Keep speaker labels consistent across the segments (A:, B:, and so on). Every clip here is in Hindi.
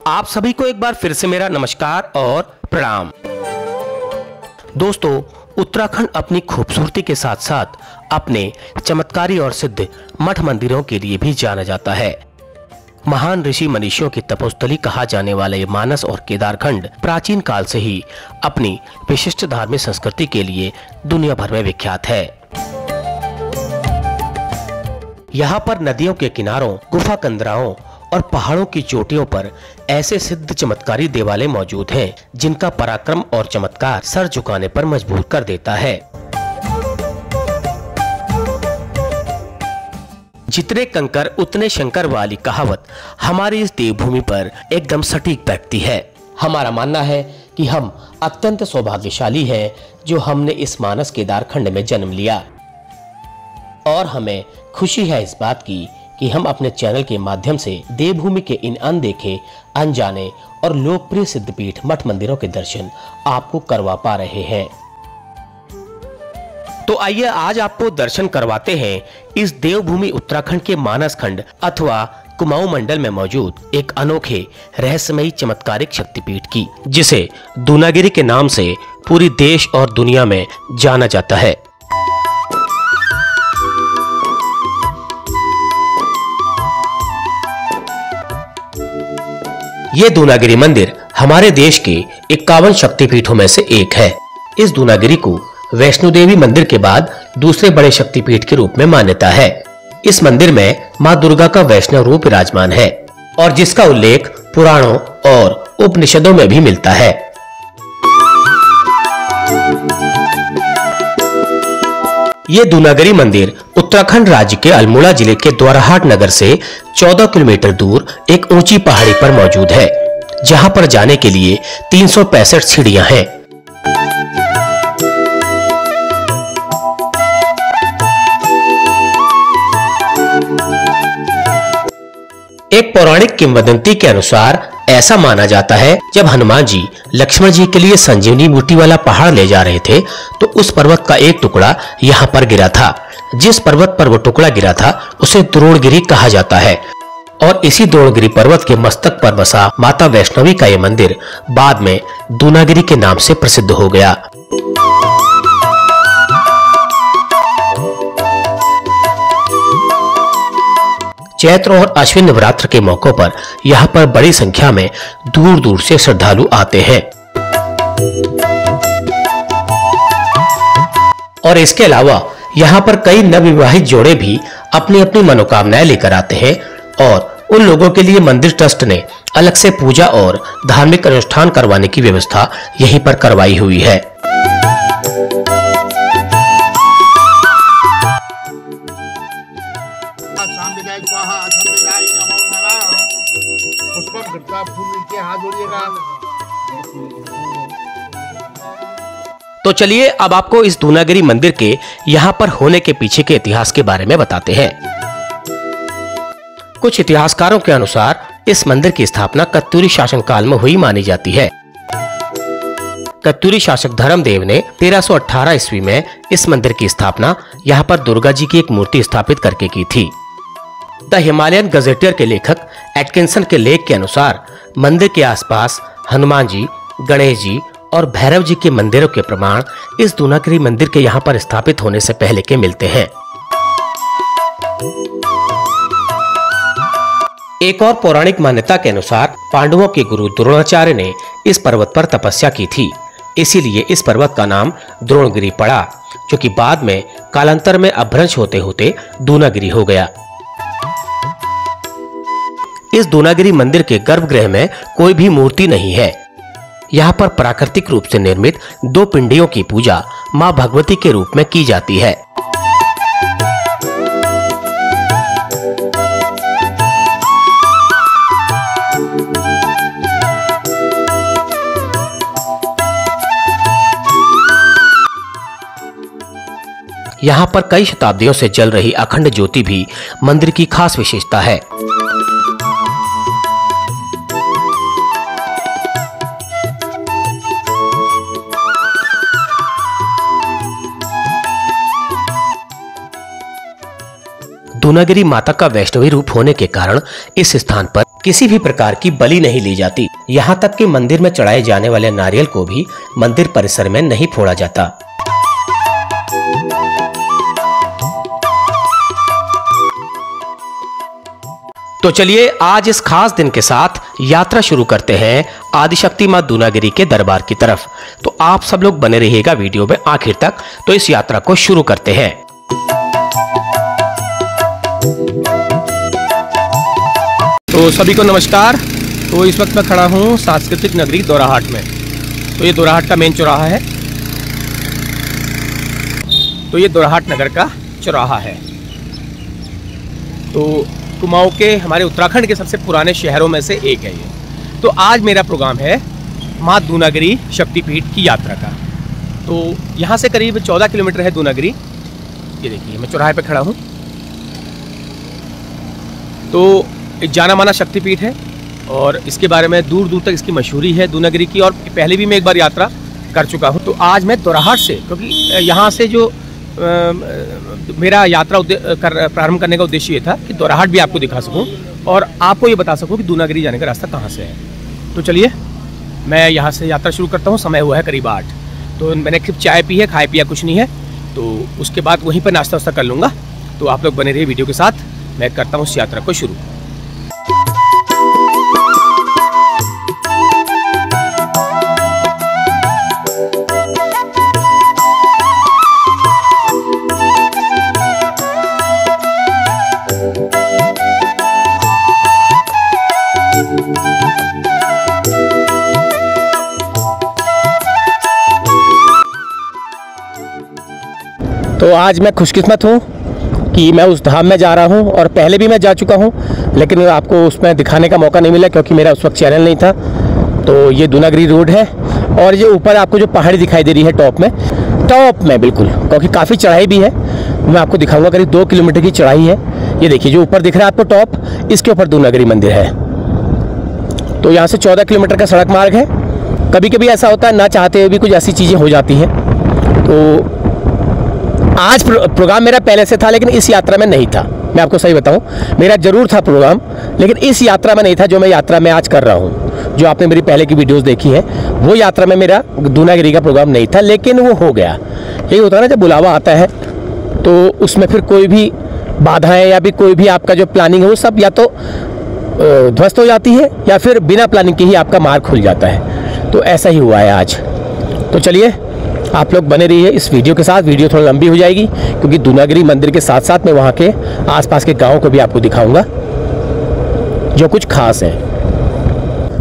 A: आप सभी को एक बार फिर से मेरा नमस्कार और प्रणाम। दोस्तों, उत्तराखंड अपनी खूबसूरती के साथ साथ अपने चमत्कारी और सिद्ध मठ मंदिरों के लिए भी जाना जाता है। महान ऋषि मनीषियों की तपोस्थली कहा जाने वाला ये मानस और केदारखंड प्राचीन काल से ही अपनी विशिष्ट धार्मिक संस्कृति के लिए दुनिया भर में विख्यात है। यहाँ पर नदियों के किनारों, गुफा कंदराओं और पहाड़ों की चोटियों पर ऐसे सिद्ध चमत्कारी देवालय मौजूद हैं जिनका पराक्रम और चमत्कार सर झुकाने पर मजबूर कर देता है। जितने कंकर उतने शंकर वाली कहावत हमारी इस देवभूमि पर एकदम सटीक बैठती है। हमारा मानना है कि हम अत्यंत सौभाग्यशाली हैं जो हमने इस मानस केदारखंड में जन्म लिया, और हमें खुशी है इस बात की कि हम अपने चैनल के माध्यम से देवभूमि के इन अनदेखे, अनजाने और लोकप्रिय सिद्धपीठ मठ मंदिरों के दर्शन आपको करवा पा रहे हैं। तो आइए आज आपको दर्शन करवाते हैं इस देवभूमि उत्तराखंड के मानस खंड अथवा कुमाऊं मंडल में मौजूद एक अनोखे रहस्यमयी चमत्कारिक शक्तिपीठ की, जिसे दूनागिरी के नाम से पूरी देश और दुनिया में जाना जाता है। ये दूनागिरी मंदिर हमारे देश के 51 शक्तिपीठों में से एक है। इस दूनागिरी को वैष्णो देवी मंदिर के बाद दूसरे बड़े शक्तिपीठ के रूप में मान्यता है। इस मंदिर में मां दुर्गा का वैष्णव रूप विराजमान है और जिसका उल्लेख पुराणों और उपनिषदों में भी मिलता है। ये दूनागिरी मंदिर उत्तराखंड राज्य के अल्मोड़ा जिले के द्वाराहाट नगर से 14 किलोमीटर दूर एक ऊंची पहाड़ी पर मौजूद है, जहां पर जाने के लिए 365 सीढ़ियां हैं। एक पौराणिक किंवदंती के अनुसार ऐसा माना जाता है, जब हनुमान जी लक्ष्मण जी के लिए संजीवनी बूटी वाला पहाड़ ले जा रहे थे तो उस पर्वत का एक टुकड़ा यहाँ पर गिरा था। जिस पर्वत पर वो टुकड़ा गिरा था उसे द्रोणगिरी कहा जाता है, और इसी द्रोणगिरी पर्वत के मस्तक पर बसा माता वैष्णवी का ये मंदिर बाद में दूनागिरी के नाम से प्रसिद्ध हो गया। चैत्र और अश्विन नवरात्र के मौकों पर यहाँ पर बड़ी संख्या में दूर दूर से श्रद्धालु आते हैं। और इसके अलावा यहाँ पर कई नवविवाहित जोड़े भी अपनी अपनी मनोकामनाएं लेकर आते हैं, और उन लोगों के लिए मंदिर ट्रस्ट ने अलग से पूजा और धार्मिक अनुष्ठान करवाने की व्यवस्था यहीं पर करवाई हुई है। तो चलिए अब आपको इस दूनागिरी मंदिर के यहाँ पर होने के पीछे के इतिहास के बारे में बताते हैं। कुछ इतिहासकारों के अनुसार इस मंदिर की स्थापना कत्यूरी शासन काल में हुई मानी जाती है। कत्यूरी शासक धर्मदेव ने 1318 ईस्वी में इस मंदिर की स्थापना यहाँ पर दुर्गा जी की एक मूर्ति स्थापित करके की थी। द हिमालयन गजेटियर के लेखक एटकिंसन के लेख के अनुसार मंदिर के आसपास हनुमान जी, गणेश जी और भैरव जी के मंदिरों के प्रमाण इस दूनागिरी मंदिर के यहाँ पर स्थापित होने से पहले के मिलते हैं। एक और पौराणिक मान्यता के अनुसार पांडवों के गुरु द्रोणाचार्य ने इस पर्वत पर तपस्या की थी, इसीलिए इस पर्वत का नाम द्रोणगिरी पड़ा, जो कि बाद में कालांतर में अपभ्रंश होते होते दूनागिरी हो गया। इस दूनागिरी मंदिर के गर्भगृह में कोई भी मूर्ति नहीं है। यहाँ पर प्राकृतिक रूप से निर्मित 2 पिंडियों की पूजा मां भगवती के रूप में की जाती है। यहाँ पर कई शताब्दियों से जल रही अखंड ज्योति भी मंदिर की खास विशेषता है। दूनागिरी माता का वैष्णवी रूप होने के कारण इस स्थान पर किसी भी प्रकार की बलि नहीं ली जाती। यहाँ तक कि मंदिर में चढ़ाए जाने वाले नारियल को भी मंदिर परिसर में नहीं फोड़ा जाता। तो चलिए आज इस खास दिन के साथ यात्रा शुरू करते हैं आदिशक्ति मां दूनागिरी के दरबार की तरफ। तो आप सब लोग बने रहिएगा वीडियो में आखिर तक। तो इस यात्रा को शुरू करते हैं। तो सभी को नमस्कार। तो इस वक्त मैं खड़ा हूँ सांस्कृतिक नगरी दोराहाट में। तो ये दोराहाट का मेन चौराहा है। तो ये दोराहाट नगर का चौराहा है। तो कुमाऊं के हमारे उत्तराखंड के सबसे पुराने शहरों में से एक है ये। तो आज मेरा प्रोग्राम है माँ दूनागिरी शक्तिपीठ की यात्रा का। तो यहाँ से करीब 14 किलोमीटर है दूनागिरी। ये देखिए मैं चौराहे पे खड़ा हूँ। तो एक जाना माना शक्तिपीठ है और इसके बारे में दूर दूर तक इसकी मशहूरी है दूनागिरी की। और पहले भी मैं एक बार यात्रा कर चुका हूँ। तो आज मैं दोराहाट से, क्योंकि यहाँ से जो मेरा यात्रा प्रारंभ करने का उद्देश्य ये था कि दोराहाट भी आपको दिखा सकूं और आपको ये बता सकूं कि दूनागिरी जाने का रास्ता कहाँ से है। तो चलिए मैं यहाँ से यात्रा शुरू करता हूँ। समय हुआ है करीब 8। तो मैंने सिर्फ चाय पी है, खाए पिया कुछ नहीं है। तो उसके बाद वहीं पर नाश्ता वास्ता कर लूँगा। तो आप लोग बने रहिए वीडियो के साथ। मैं करता हूँ उस यात्रा को शुरू। तो आज मैं खुशकिस्मत हूँ कि मैं उस धाम में जा रहा हूँ और पहले भी मैं जा चुका हूँ, लेकिन आपको उसमें दिखाने का मौका नहीं मिला क्योंकि मेरा उस वक्त चैनल नहीं था। तो ये दूनागिरी रोड है और ये ऊपर आपको जो पहाड़ी दिखाई दे रही है टॉप में बिल्कुल, क्योंकि काफ़ी चढ़ाई भी है। मैं आपको दिखाऊंगा। करीब 2 किलोमीटर की चढ़ाई है। ये देखिए जो ऊपर दिख रहा है आपको टॉप, इसके ऊपर दूनागिरी मंदिर है। तो यहाँ से 14 किलोमीटर का सड़क मार्ग है। कभी कभी ऐसा होता है ना चाहते हुए भी कुछ ऐसी चीज़ें हो जाती हैं। तो आज प्रोग्राम मेरा पहले से था लेकिन इस यात्रा में नहीं था। मैं आपको सही बताऊं, मेरा जरूर था प्रोग्राम लेकिन इस यात्रा में नहीं था। जो मैं यात्रा में आज कर रहा हूं, जो आपने मेरी पहले की वीडियोस देखी है, वो यात्रा में मेरा दूनागिरी का प्रोग्राम नहीं था, लेकिन वो हो गया। यही होता है ना, जब बुलावा आता है तो उसमें फिर कोई भी बाधाएं या भी कोई भी आपका जो प्लानिंग है वो सब या तो ध्वस्त हो जाती है या फिर बिना प्लानिंग के ही आपका मार्ग खुल जाता है। तो ऐसा ही हुआ है आज। तो चलिए आप लोग बने रहिए इस वीडियो के साथ। वीडियो थोड़ी लंबी हो जाएगी क्योंकि दूनागिरी मंदिर के साथ साथ मैं वहाँ के आसपास के गाँव को भी आपको दिखाऊंगा जो कुछ खास है।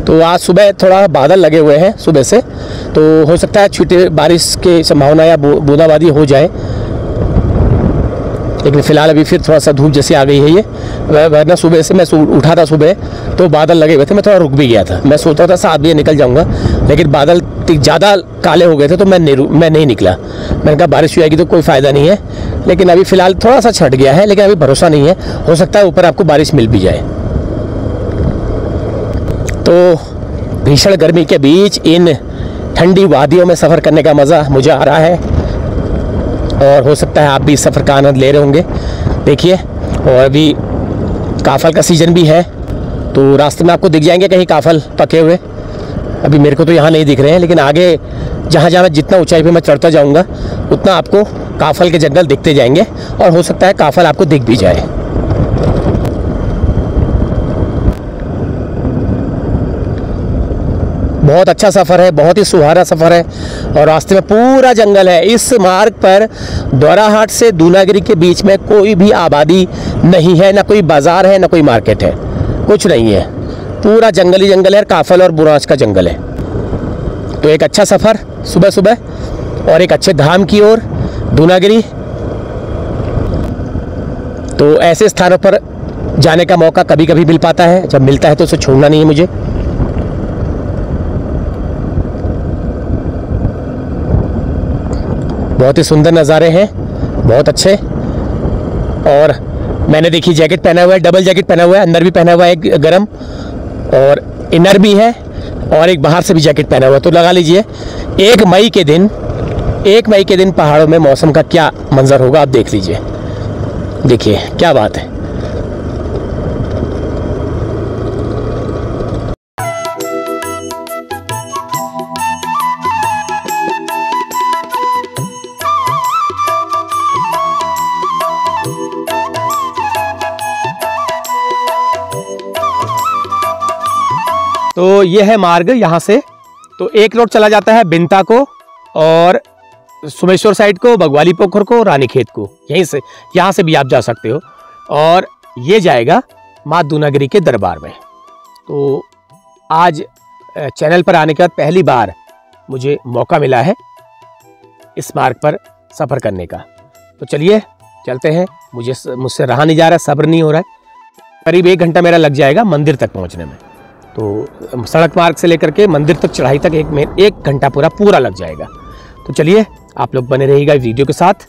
A: तो आज सुबह थोड़ा बादल लगे हुए हैं सुबह से, तो हो सकता है छोटे बारिश की संभावना या बूंदाबांदी हो जाए, लेकिन फिलहाल अभी फिर थोड़ा सा धूप जैसी आ गई है। ये वरना सुबह से मैं उठा था सुबह तो बादल लगे हुए थे। मैं थोड़ा रुक भी गया था। मैं सोचा था 7 बजे निकल जाऊंगा, लेकिन बादल ज़्यादा काले हो गए थे तो मैं नहीं निकला। मैंने कहा बारिश हुई तो कोई फ़ायदा नहीं है। लेकिन अभी फ़िलहाल थोड़ा सा छट गया है, लेकिन अभी भरोसा नहीं है, हो सकता है ऊपर आपको बारिश मिल भी जाए। तो भीषण गर्मी के बीच इन ठंडी वादियों में सफ़र करने का मज़ा मुझे आ रहा है और हो सकता है आप भी इस सफ़र का आनंद ले रहे होंगे। देखिए, और अभी काफल का सीज़न भी है तो रास्ते में आपको दिख जाएंगे कहीं काफल पके हुए। अभी मेरे को तो यहाँ नहीं दिख रहे हैं, लेकिन आगे जहाँ जहाँ जितना ऊंचाई पे मैं चढ़ता जाऊँगा उतना आपको काफल के जंगल दिखते जाएंगे और हो सकता है काफल आपको दिख भी जाए। बहुत अच्छा सफ़र है, बहुत ही सुहाना सफ़र है और रास्ते में पूरा जंगल है। इस मार्ग पर दोराहाट से दूनागिरी के बीच में कोई भी आबादी नहीं है, ना कोई बाज़ार है, ना कोई मार्केट है, कुछ नहीं है। पूरा जंगल ही जंगल है, काफल और बुरांश का जंगल है। तो एक अच्छा सफ़र सुबह सुबह और एक अच्छे धाम की ओर दूनागिरी। तो ऐसे स्थानों पर जाने का मौका कभी कभी मिल पाता है, जब मिलता है तो उसे छोड़ना नहीं है मुझे। बहुत ही सुंदर नज़ारे हैं, बहुत अच्छे। और मैंने देखी जैकेट पहना हुआ है, डबल जैकेट पहना हुआ है, अंदर भी पहना हुआ है एक गरम और इनर भी है और एक बाहर से भी जैकेट पहना हुआ है। तो लगा लीजिए 1 मई के दिन पहाड़ों में मौसम का क्या मंजर होगा आप देख लीजिए। देखिए क्या बात है। तो ये है मार्ग यहाँ से। तो एक रोड चला जाता है बिंता को और सुमेश्वर साइड को, बगवाली पोखर को, रानीखेत को, यहीं से यहाँ से भी आप जा सकते हो। और ये जाएगा माँ दूनागिरी के दरबार में। तो आज चैनल पर आने के बाद पहली बार मुझे मौका मिला है इस मार्ग पर सफ़र करने का। तो चलिए चलते हैं। मुझसे रहा नहीं जा रहा, सब्र नहीं हो रहा है। करीब 1 घंटा मेरा लग जाएगा मंदिर तक पहुंचने में। तो सड़क मार्ग से लेकर के मंदिर तक चढ़ाई तक 1 घंटा पूरा लग जाएगा। तो चलिए आप लोग बने रहिएगा वीडियो के साथ।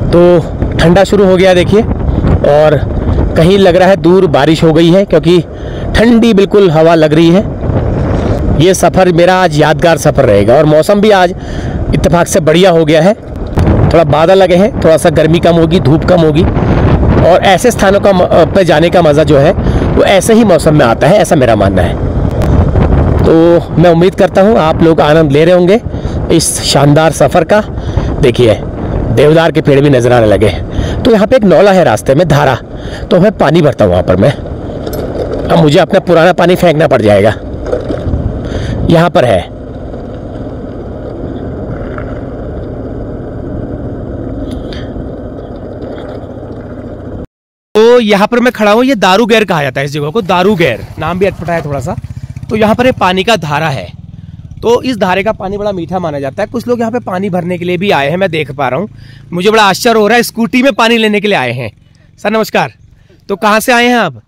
A: तो ठंडा शुरू हो गया देखिए, और कहीं लग रहा है दूर बारिश हो गई है, क्योंकि ठंडी बिल्कुल हवा लग रही है। ये सफ़र मेरा आज यादगार सफ़र रहेगा। और मौसम भी आज इत्तेफाक से बढ़िया हो गया है। थोड़ा बादल लगे हैं, थोड़ा सा गर्मी कम होगी, धूप कम होगी। और ऐसे स्थानों का पे जाने का मज़ा जो है वो ऐसे ही मौसम में आता है, ऐसा मेरा मानना है। तो मैं उम्मीद करता हूँ आप लोग आनंद ले रहे होंगे इस शानदार सफ़र का। देखिए देवदार के पेड़ भी नजर आने लगे। तो यहाँ पे एक नौला है रास्ते में, धारा। तो मैं पानी भरता हूँ वहाँ पर मैं। अब मुझे अपना पुराना पानी फेंकना पड़ जाएगा। यहाँ पर है। तो यहाँ पर मैं खड़ा हूँ। ये दारूगैर कहा जाता है इस जगह को, दारूगैर नाम भी अटपटा है थोड़ा सा। तो यहाँ पर एक पानी का धारा है। तो इस धारे का पानी बड़ा मीठा माना जाता है। कुछ लोग यहाँ पे पानी भरने के लिए भी आए हैं, मैं देख पा रहा हूँ। मुझे बड़ा आश्चर्य हो रहा है, स्कूटी में पानी लेने के लिए आए हैं। सर नमस्कार। तो कहाँ से आए हैं आप?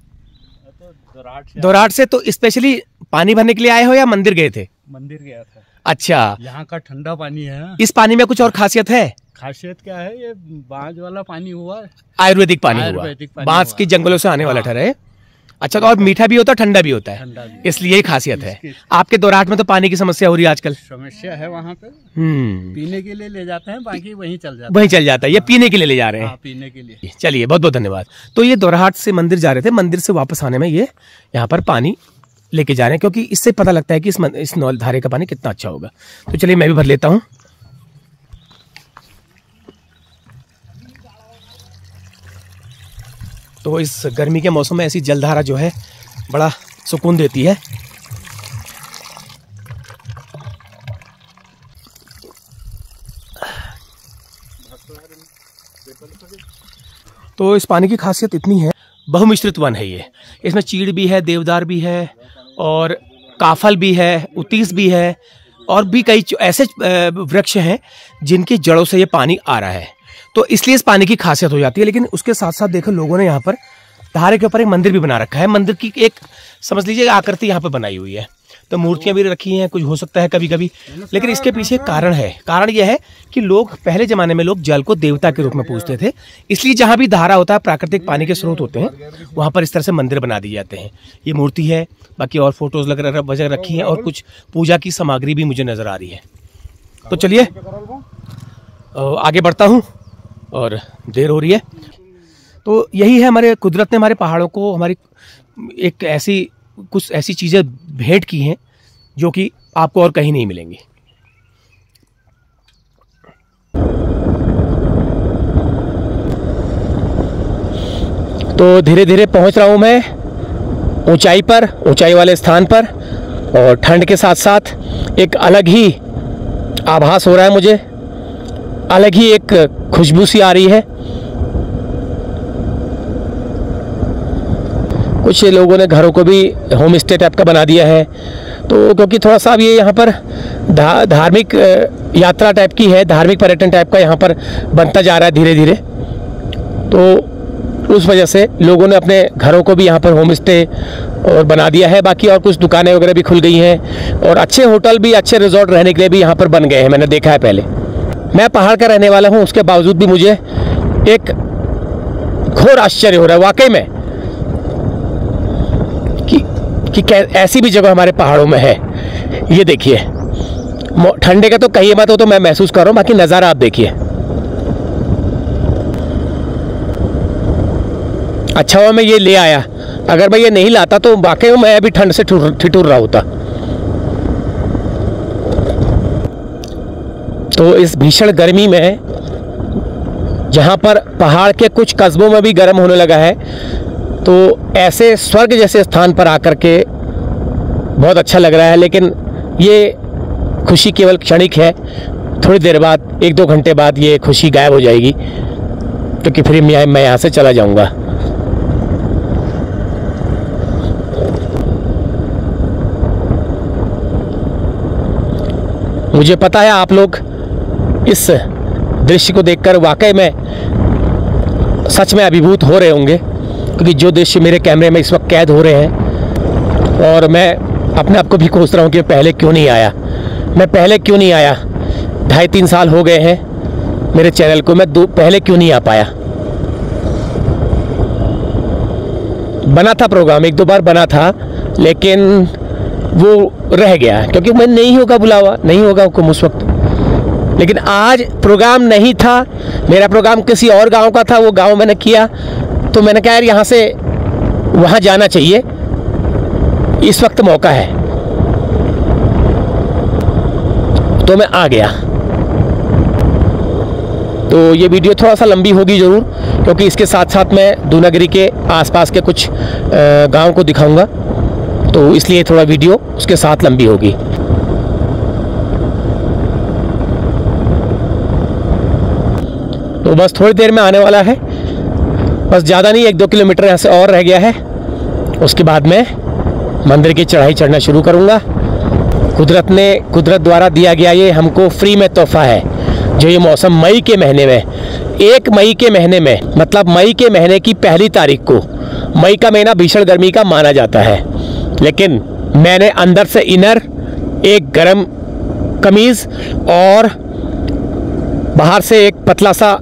A: दोराट से। तो स्पेशली पानी भरने के लिए आए हो या मंदिर गए थे?
B: मंदिर गया था।
A: अच्छा,
B: यहाँ का ठंडा पानी है।
A: इस पानी में कुछ और खासियत है?
B: खासियत क्या है? ये बांज वाला पानी हुआ,
A: आयुर्वेदिक पानी हुआ, बांस की जंगलों से आने वाला ठहरा है। अच्छा, तो और मीठा भी होता है, ठंडा भी होता है, इसलिए ही खासियत है। आपके दोराट में तो पानी की समस्या हो रही है आजकल।
B: समस्या है वहाँ पे। पीने के लिए ले जाते हैं, बाकी वहीं चल जाता है। ये पीने के लिए ले जा रहे हैं। पीने के लिए।
A: चलिए बहुत बहुत धन्यवाद। तो ये दोराट से मंदिर जा रहे थे, मंदिर से वापस आने में ये यहाँ पर पानी लेके जा रहे हैं, क्योंकि इससे पता लगता है कि इस नौल धारे का पानी कितना अच्छा होगा। तो चलिए मैं भी भर लेता हूँ। तो इस गर्मी के मौसम में ऐसी जलधारा जो है बड़ा सुकून देती है। तो इस पानी की खासियत इतनी है, बहुमिश्रित वन है ये। इसमें चीड़ भी है, देवदार भी है, और काफल भी है, उतीस भी है, और भी कई ऐसे वृक्ष हैं जिनकी जड़ों से ये पानी आ रहा है। तो इसलिए इस पानी की खासियत हो जाती है। लेकिन उसके साथ साथ देखो लोगों ने यहाँ पर धारे के ऊपर एक मंदिर भी बना रखा है। मंदिर की एक समझ लीजिए आकृति यहाँ पर बनाई हुई है। तो मूर्तियां भी रखी हैं, कुछ हो सकता है कभी कभी। लेकिन इसके पीछे कारण है। कारण यह है कि लोग पहले जमाने में लोग जल को देवता के रूप में पूजते थे। इसलिए जहाँ भी धारा होता है, प्राकृतिक पानी के स्रोत होते हैं, वहाँ पर इस तरह से मंदिर बना दिए जाते हैं। ये मूर्ति है, बाकी और फोटोज वगैरह रखी हैं, और कुछ पूजा की सामग्री भी मुझे नजर आ रही है। तो चलिए आगे बढ़ता हूँ, और देर हो रही है। तो यही है, हमारे कुदरत ने हमारे पहाड़ों को हमारी कुछ ऐसी चीज़ें भेंट की हैं जो कि आपको और कहीं नहीं मिलेंगी। तो धीरे धीरे पहुंच रहा हूं मैं ऊंचाई वाले स्थान पर, और ठंड के साथ साथ एक अलग ही आभास हो रहा है मुझे, अलग ही एक खुशबू सी आ रही है। कुछ लोगों ने घरों को भी होम स्टे टाइप का बना दिया है। तो क्योंकि थोड़ा सा अब ये यहाँ पर धार्मिक यात्रा टाइप की है, धार्मिक पर्यटन टाइप का यहाँ पर बनता जा रहा है धीरे धीरे। तो उस वजह से लोगों ने अपने घरों को भी यहाँ पर होम स्टे और बना दिया है। बाकी और कुछ दुकानें वगैरह भी खुल गई हैं, और अच्छे होटल भी, अच्छे रिजॉर्ट रहने के लिए भी यहाँ पर बन गए हैं, मैंने देखा है पहले। मैं पहाड़ का रहने वाला हूँ, उसके बावजूद भी मुझे एक घोर आश्चर्य हो रहा है वाकई में कि ऐसी भी जगह हमारे पहाड़ों में है। ये देखिए, ठंडे का तो कहिए मत, तो मैं महसूस कर रहा हूँ, बाकी नज़ारा आप देखिए। अच्छा हुआ मैं ये ले आया, अगर मैं ये नहीं लाता तो वाकई में मैं अभी ठंड से ठिठुर रहा होता। तो इस भीषण गर्मी में, जहाँ पर पहाड़ के कुछ कस्बों में भी गर्म होने लगा है, तो ऐसे स्वर्ग जैसे स्थान पर आकर के बहुत अच्छा लग रहा है। लेकिन ये खुशी केवल क्षणिक है, थोड़ी देर बाद, 1-2 घंटे बाद ये खुशी गायब हो जाएगी, क्योंकि फिर मैं यहाँ से चला जाऊँगा। मुझे पता है आप लोग इस दृश्य को देखकर वाकई में सच में अभिभूत हो रहे होंगे, क्योंकि जो दृश्य मेरे कैमरे में इस वक्त कैद हो रहे हैं, और मैं अपने आप को भी कोस रहा हूँ कि पहले क्यों नहीं आया, मैं पहले क्यों नहीं आया। 2.5-3 साल हो गए हैं मेरे चैनल को, मैं पहले क्यों नहीं आ पाया। बना था प्रोग्राम, 1-2 बार बना था, लेकिन वो रह गया क्योंकि मैं नहीं होगा बुलावा, नहीं होगा हुक्म उस वक्त। लेकिन आज प्रोग्राम नहीं था, मेरा प्रोग्राम किसी और गांव का था, वो गांव मैंने किया, तो मैंने कहा यार यहाँ से वहाँ जाना चाहिए, इस वक्त मौका है, तो मैं आ गया। तो ये वीडियो थोड़ा सा लंबी होगी ज़रूर, क्योंकि इसके साथ साथ मैं दूनागिरी के आसपास के कुछ गांव को दिखाऊंगा, तो इसलिए थोड़ा वीडियो उसके साथ लंबी होगी। तो बस थोड़ी देर में आने वाला है, बस ज़्यादा नहीं, 1-2 किलोमीटर यहाँ से और रह गया है। उसके बाद मैं मंदिर की चढ़ाई चढ़ना शुरू करूँगा। कुदरत द्वारा दिया गया ये हमको फ्री में तोहफा है, जो ये मौसम मई के महीने में, 1 मई के महीने में, मतलब मई के महीने की 1 तारीख को, मई का महीना भीषण गर्मी का माना जाता है, लेकिन मैंने अंदर से इनर, एक गर्म कमीज़ और बाहर से एक पतला सा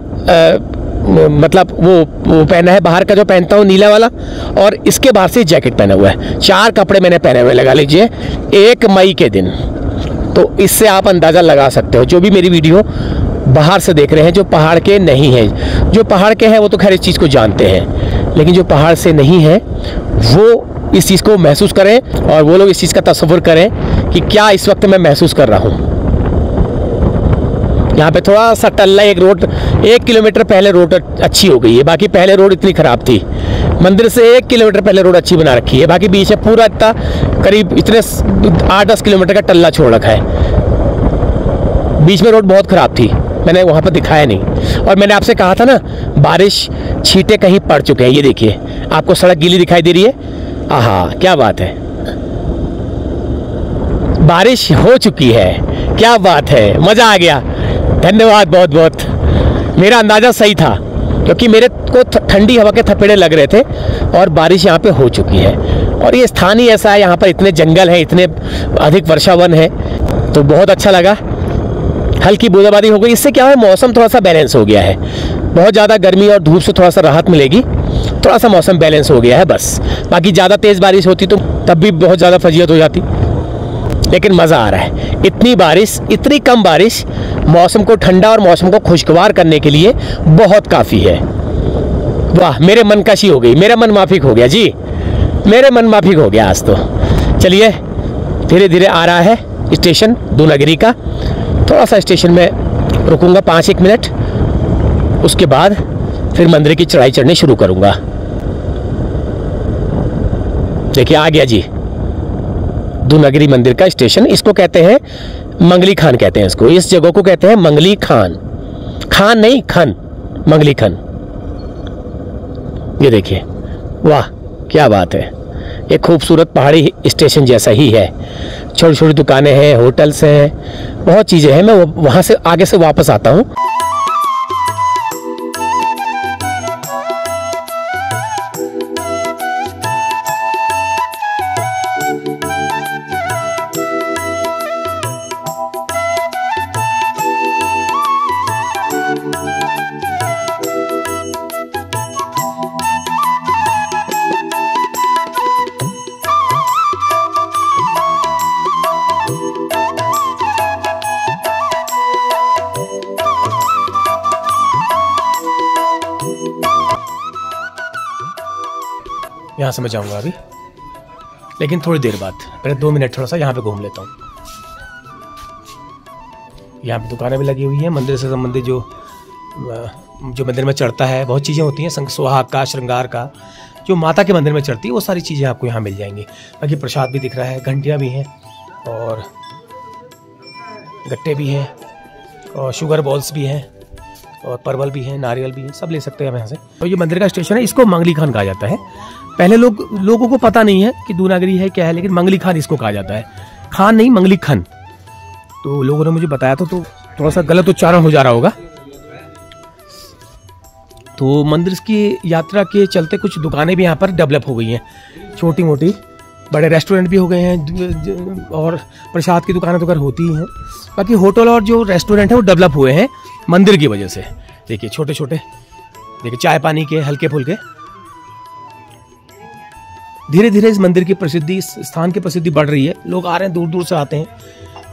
A: मतलब वो पहना है, बाहर का जो पहनता हूँ नीला वाला, और इसके बाहर से जैकेट पहना हुआ है। 4 कपड़े मैंने पहने हुए, लगा लीजिए, 1 मई के दिन। तो इससे आप अंदाज़ा लगा सकते हो, जो भी मेरी वीडियो बाहर से देख रहे हैं, जो पहाड़ के नहीं हैं, जो पहाड़ के हैं वो तो खैर इस चीज़ को जानते हैं, लेकिन जो पहाड़ से नहीं है वो इस चीज़ को महसूस करें, और वो लोग इस चीज़ का तस्वुर करें कि क्या इस वक्त मैं महसूस कर रहा हूँ। यहाँ पे थोड़ा सा टल्ला एक रोड, 1 किलोमीटर पहले रोड अच्छी हो गई है, बाकी पहले रोड इतनी ख़राब थी। मंदिर से 1 किलोमीटर पहले रोड अच्छी बना रखी है, बाकी बीच में पूरा इतना करीब इतने 8-10 किलोमीटर का टल्ला छोड़ रखा है। बीच में रोड बहुत ख़राब थी, मैंने वहाँ पर दिखाया नहीं। और मैंने आपसे कहा था ना, बारिश छींटे कहीं पड़ चुके हैं। ये देखिए, आपको सड़क गीली दिखाई दे रही है, आहा क्या बात है, बारिश हो चुकी है, क्या बात है, मज़ा आ गया। धन्यवाद बहुत बहुत। मेरा अंदाज़ा सही था, क्योंकि मेरे को ठंडी हवा के थपेड़े लग रहे थे, और बारिश यहाँ पे हो चुकी है। और ये स्थान ही ऐसा है, यहाँ पर इतने जंगल हैं, इतने अधिक वर्षावन है, तो बहुत अच्छा लगा। हल्की बूंदाबांदी हो गई, इससे क्या है, मौसम थोड़ा सा बैलेंस हो गया है। बहुत ज़्यादा गर्मी और धूप से थोड़ा सा राहत मिलेगी, थोड़ा सा मौसम बैलेंस हो गया है बस। बाकी ज़्यादा तेज़ बारिश होती तो तब भी बहुत ज़्यादा फजीयत हो जाती, लेकिन मज़ा आ रहा है। इतनी बारिश, इतनी कम बारिश मौसम को ठंडा और मौसम को खुशगवार करने के लिए बहुत काफ़ी है। वाह, मेरे मन कशी हो गई, मेरा मन माफिक हो गया जी, मेरे मन माफिक हो गया आज तो। चलिए, धीरे धीरे आ रहा है स्टेशन दूनागिरी का। थोड़ा सा स्टेशन में रुकूंगा 5-1 मिनट, उसके बाद फिर मंदिर की चढ़ाई चढ़नी शुरू करूंगा। देखिए आ गया जी दूनागिरी मंदिर का स्टेशन। इसको कहते हैं मंगली खान, कहते हैं इसको, इस जगह को कहते हैं मंगली खान। खान नहीं, खन, मंगली खान। ये देखिए, वाह क्या बात है। एक खूबसूरत पहाड़ी स्टेशन जैसा ही है। छोटी छोटी दुकानें हैं, होटल्स हैं, बहुत चीज़ें हैं। मैं वहाँ से आगे से वापस आता हूँ।
C: यहाँ से मैं जाऊँगा अभी, लेकिन थोड़ी देर बाद। पहले 2 मिनट थोड़ा सा यहाँ पे घूम लेता हूँ। यहाँ पे दुकानें भी लगी हुई हैं। मंदिर से संबंधित जो मंदिर में चढ़ता है, बहुत चीज़ें होती हैं, सुहाग का, श्रृंगार का, जो माता के मंदिर में चढ़ती है, वो सारी चीज़ें आपको यहाँ मिल जाएंगी। बाकी प्रसाद भी दिख रहा है, घंटियाँ भी हैं और गट्टे भी हैं और शुगर बॉल्स भी हैं और परवल भी हैं, नारियल भी है, सब ले सकते हैं हम यहाँ से। तो ये मंदिर का स्टेशन है, इसको मंगली खान कहा जाता है। पहले लोगों को पता नहीं है कि दूनागरी है क्या है, लेकिन मंगली खान इसको कहा जाता है। खान नहीं, मंगली खन। तो लोगों ने मुझे बताया तो थोड़ा सा गलत उच्चारण हो जा रहा होगा। तो मंदिर की यात्रा के चलते कुछ दुकानें भी यहाँ पर डेवलप हो गई हैं, छोटी मोटी। बड़े रेस्टोरेंट भी हो गए हैं और प्रसाद की दुकानें तो खैर होती ही हैं। बाकी होटल और जो रेस्टोरेंट है वो डेवलप हुए हैं मंदिर की वजह से। देखिए छोटे छोटे, देखिए चाय पानी के हल्के फुल्के। धीरे धीरे इस मंदिर की प्रसिद्धि, इस स्थान की प्रसिद्धि बढ़ रही है। लोग आ रहे हैं, दूर दूर से आते हैं।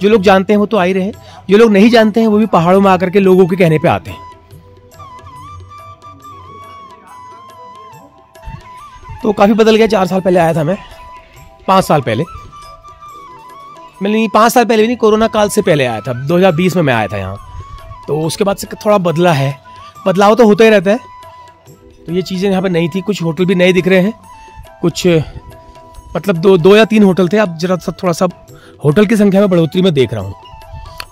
C: जो लोग जानते हैं वो तो आ ही रहे हैं, जो लोग नहीं जानते हैं वो भी पहाड़ों में आकर के लोगों के कहने पे आते हैं। तो काफी बदल गया। 4 साल पहले आया था मैं, 5 साल पहले, नहीं 5 साल पहले भी नहीं, कोरोना काल से पहले आया था। 2020 में मैं आया था यहाँ। तो उसके बाद से थोड़ा बदला है, बदलाव तो होता ही रहता है। तो ये चीज़ें यहाँ पे नहीं थी। कुछ होटल भी नए दिख रहे हैं, कुछ मतलब 2 या 3 होटल थे। अब जरा सा थोड़ा सा होटल की संख्या में बढ़ोतरी में देख रहा हूँ।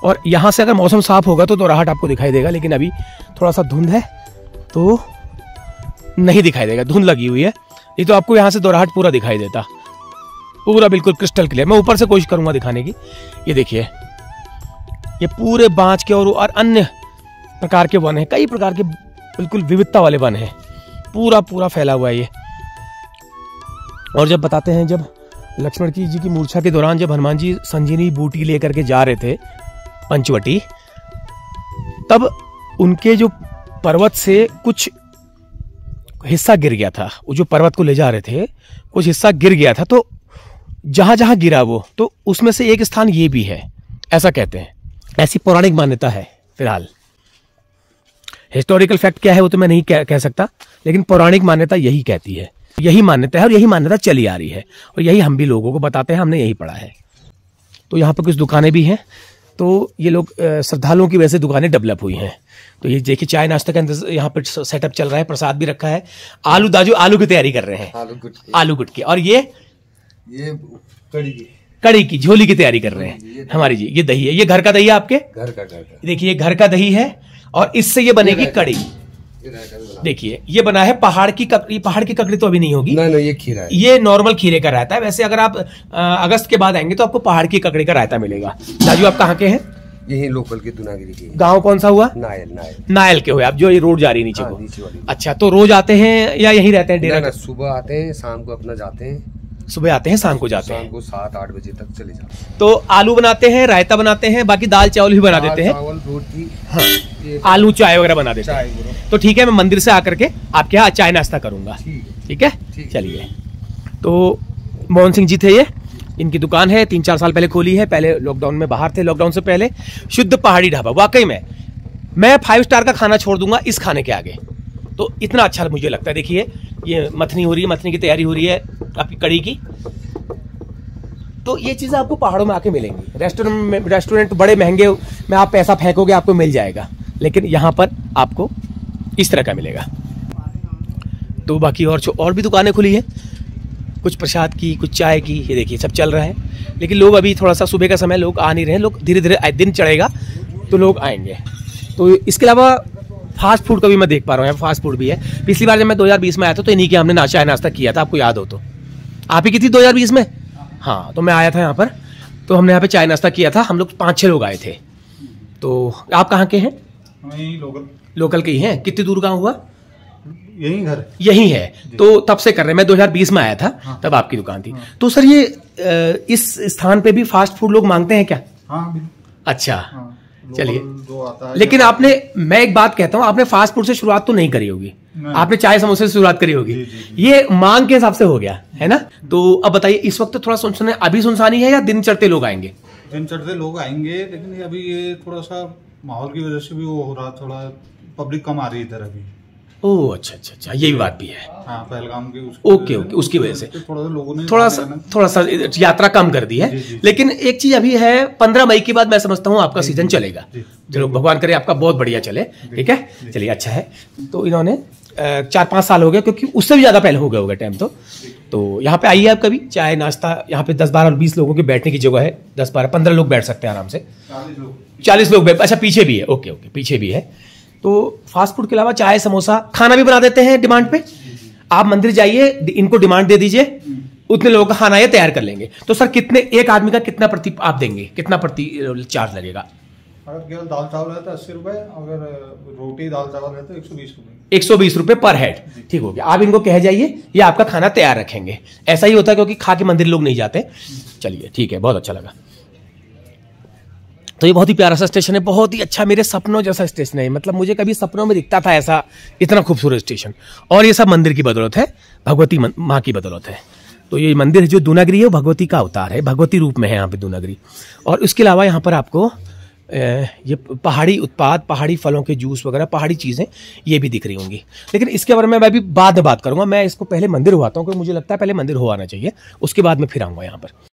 C: और यहाँ से अगर मौसम साफ होगा तो दोराहट आपको दिखाई देगा, लेकिन अभी थोड़ा सा धुंध है तो नहीं दिखाई देगा, धुंध लगी हुई है। नहीं तो आपको यहाँ से दोराहट पूरा दिखाई देता, पूरा बिल्कुल क्रिस्टल क्लियर। मैं ऊपर से कोशिश करूंगा दिखाने की। ये देखिए, ये पूरे बांज के और अन्य प्रकार के वन है, कई प्रकार के बिल्कुल विविधता वाले वन है, पूरा फैला हुआ है ये। और जब बताते हैं, जब लक्ष्मण जी की मूर्छा के दौरान जब हनुमान जी संजीवनी बूटी लेकर के जा रहे थे पंचवटी, तब उनके जो पर्वत से कुछ हिस्सा गिर गया था। वो जो पर्वत को ले जा रहे थे, कुछ हिस्सा गिर गया था। तो जहां जहां गिरा वो, तो उसमें से एक स्थान ये भी है, ऐसा कहते हैं। ऐसी पौराणिक मान्यता है। फिलहाल हिस्टोरिकल फैक्ट क्या है वो तो मैं नहीं कह सकता, लेकिन पौराणिक मान्यता यही कहती है, यही मान्यता है और यही मान्यता चली आ रही है और यही हम भी लोगों को बताते हैं, हमने यही पढ़ा है। तो यहाँ पर कुछ दुकानें भी हैं। तो ये लोग श्रद्धालुओं की वजह से दुकानें डेवलप हुई हैं। तो ये देखिए चाय नाश्ता का यहाँ पे सेटअप चल रहा है, प्रसाद भी रखा है। आलू दाजू आलू की तैयारी कर रहे हैं, आलू गुटके। और ये कड़ी की झोली की तैयारी कर रहे हैं हमारी जी। ये दही है, ये घर का दही है आपके, घर का। देखिए ये घर का दही है और इससे ये बनेगी कड़ी। देखिए ये बना है पहाड़ की ककड़ी। पहाड़ की ककड़ी तो अभी नहीं होगी, नहीं ये खीरा है, ये नॉर्मल खीरे का रायता है। वैसे अगर आप अगस्त के बाद आएंगे तो आपको पहाड़ की ककड़ी का रायता मिलेगा। दाजू आप कहाँ के हैं?
B: यही लोकल के दूनागिरी के।
C: गांव कौन सा हुआ? नायल के हो आप, जो ये रोड जा रही नीचे को। अच्छा, तो रोज आते हैं या यहीं रहते हैं डेरा?
B: सुबह आते हैं, शाम को अपना जाते हैं।
C: सुबह आते हैं, शाम को जाते हैं,
B: शाम को 7-8 बजे तक चले जाते हैं।
C: तो आलू बनाते हैं, रायता बनाते हैं, बाकी दाल चावल भी बना देते हैं,
B: चावल रोटी,
C: हाँ, आलू चाय वगैरह बना देते हैं। तो ठीक है, मैं मंदिर से आकर के आपके यहाँ चाय नाश्ता करूंगा। ठीक है, चलिए। तो मोहन सिंह जी थे ये, इनकी दुकान है, 3-4 साल पहले खोली है। पहले लॉकडाउन में बाहर थे, लॉकडाउन से पहले। शुद्ध पहाड़ी ढाबा, वाकई में मैं 5 स्टार का खाना छोड़ दूंगा इस खाने के आगे। तो इतना अच्छा मुझे लगता है। देखिए ये मथनी हो रही है, मथनी की तैयारी हो रही है आपकी कड़ी की। तो ये चीजें आपको पहाड़ों में आके मिलेंगी। रेस्टोरेंट बड़े महंगे में आप पैसा फेंकोगे आपको मिल जाएगा, लेकिन यहाँ पर आपको इस तरह का मिलेगा। तो बाकी और भी दुकानें खुली हैं, कुछ प्रसाद की, कुछ चाय की। ये देखिए सब चल रहा है, लेकिन लोग अभी थोड़ा सा सुबह का समय लोग आ नहीं रहे हैं। लोग धीरे धीरे दिन चढ़ेगा तो लोग आएंगे। तो इसके अलावा फास्ट फूड का भी मैं देख पा रहा हूँ, यहाँ फास्ट फूड भी है। पिछली बार जब मैं 2020 में आया था तो इन्हीं के हमने चाय नाश्ता किया था, आपको याद हो तो। आप ही की थी 2020 में? हाँ, तो मैं आया था यहाँ पर, तो हमने यहाँ पे चाय नाश्ता किया था। हम लोग 5-6 लोग आए थे। तो आप कहाँ के हैं? लोकल के ही हैं। कितनी दूर गाँव हुआ?
B: यही घर,
C: यही है। तो तब से कर रहे हैं। मैं 2020 में आया था, हाँ, तब आपकी दुकान थी। हाँ। तो सर ये इस स्थान पे भी फास्ट फूड लोग मांगते हैं क्या?
B: हाँ,
C: अच्छा, हाँ, चलिए। लेकिन आपने, मैं एक बात कहता हूँ, आपने फास्ट फूड से शुरुआत तो नहीं करी होगी, आपने चाय समोसे से शुरुआत करी होगी। ये मांग के हिसाब से हो गया है ना। तो अब बताइए, इस वक्त थोड़ा सुनसानी, अभी सुनसानी है या दिन चढ़ते लोग आएंगे?
B: दिन चढ़ते लोग आएंगे, लेकिन अभी ये थोड़ा सा माहौल की वजह से भी वो हो रहा, थोड़ा पब्लिक कम आ रही है इधर अभी।
C: ओह अच्छा अच्छा अच्छा, ये भी बात भी है।
B: हाँ, पहलगाम के
C: ओके ओके, उसकी वजह से
B: थोड़ा सा लोगों ने
C: थोड़ा सा यात्रा कम कर दी है। लेकिन एक चीज अभी है, 15 मई के बाद मैं समझता हूँ आपका सीजन चलेगा। चलो भगवान करे आपका बहुत बढ़िया चले, ठीक है, चलिए अच्छा है। तो इन्होंने 4-5 साल हो गए, क्योंकि उससे भी ज्यादा पहले हो गया होगा टाइम। तो यहाँ पे आइए आप कभी, चाय नाश्ता, यहाँ पे 10-12 और 20 लोगों के बैठने की जगह है। 10-12-15 लोग बैठ सकते हैं आराम से। 40 लोग अच्छा पीछे भी है, ओके ओके, पीछे भी है। तो फास्ट फूड के अलावा चाय समोसा खाना भी बना देते हैं डिमांड पे। आप मंदिर जाइए, इनको डिमांड दे दीजिए, उतने लोगों का खाना ये तैयार कर लेंगे। तो सर कितने, एक आदमी का कितना प्रति आप देंगे, कितना प्रति चार्ज लगेगा?
B: अगर केवल दाल चावल है तो 80 रुपए, अगर रोटी दाल चावल है तो 120 रुपए।
C: 120 रुपए पर हेड, ठीक हो गया। आप इनको कह जाइए ये आपका खाना तैयार रखेंगे। ऐसा ही होता है क्योंकि खा के मंदिर लोग नहीं जाते। चलिए ठीक है, बहुत अच्छा लगा। तो ये बहुत ही प्यारा सा स्टेशन है, बहुत ही अच्छा, मेरे सपनों जैसा स्टेशन है। मतलब मुझे कभी सपनों में दिखता था ऐसा, इतना खूबसूरत स्टेशन। और ये सब मंदिर की बदौलत है, भगवती माँ की बदौलत है। तो ये मंदिर जो दूनागिरी है वो भगवती का अवतार है, भगवती रूप में है यहाँ पे दूनागिरी। और उसके अलावा यहाँ पर आपको ये पहाड़ी उत्पाद, पहाड़ी फलों के जूस वगैरह, पहाड़ी चीज़ें ये भी दिख रही होंगी। लेकिन इसके बारे में मैं भी बाद में बात करूंगा। मैं इसको पहले मंदिर हुआता हूँ, क्योंकि मुझे लगता है पहले मंदिर हो आना चाहिए, उसके बाद मैं फिर आऊँगा यहाँ पर।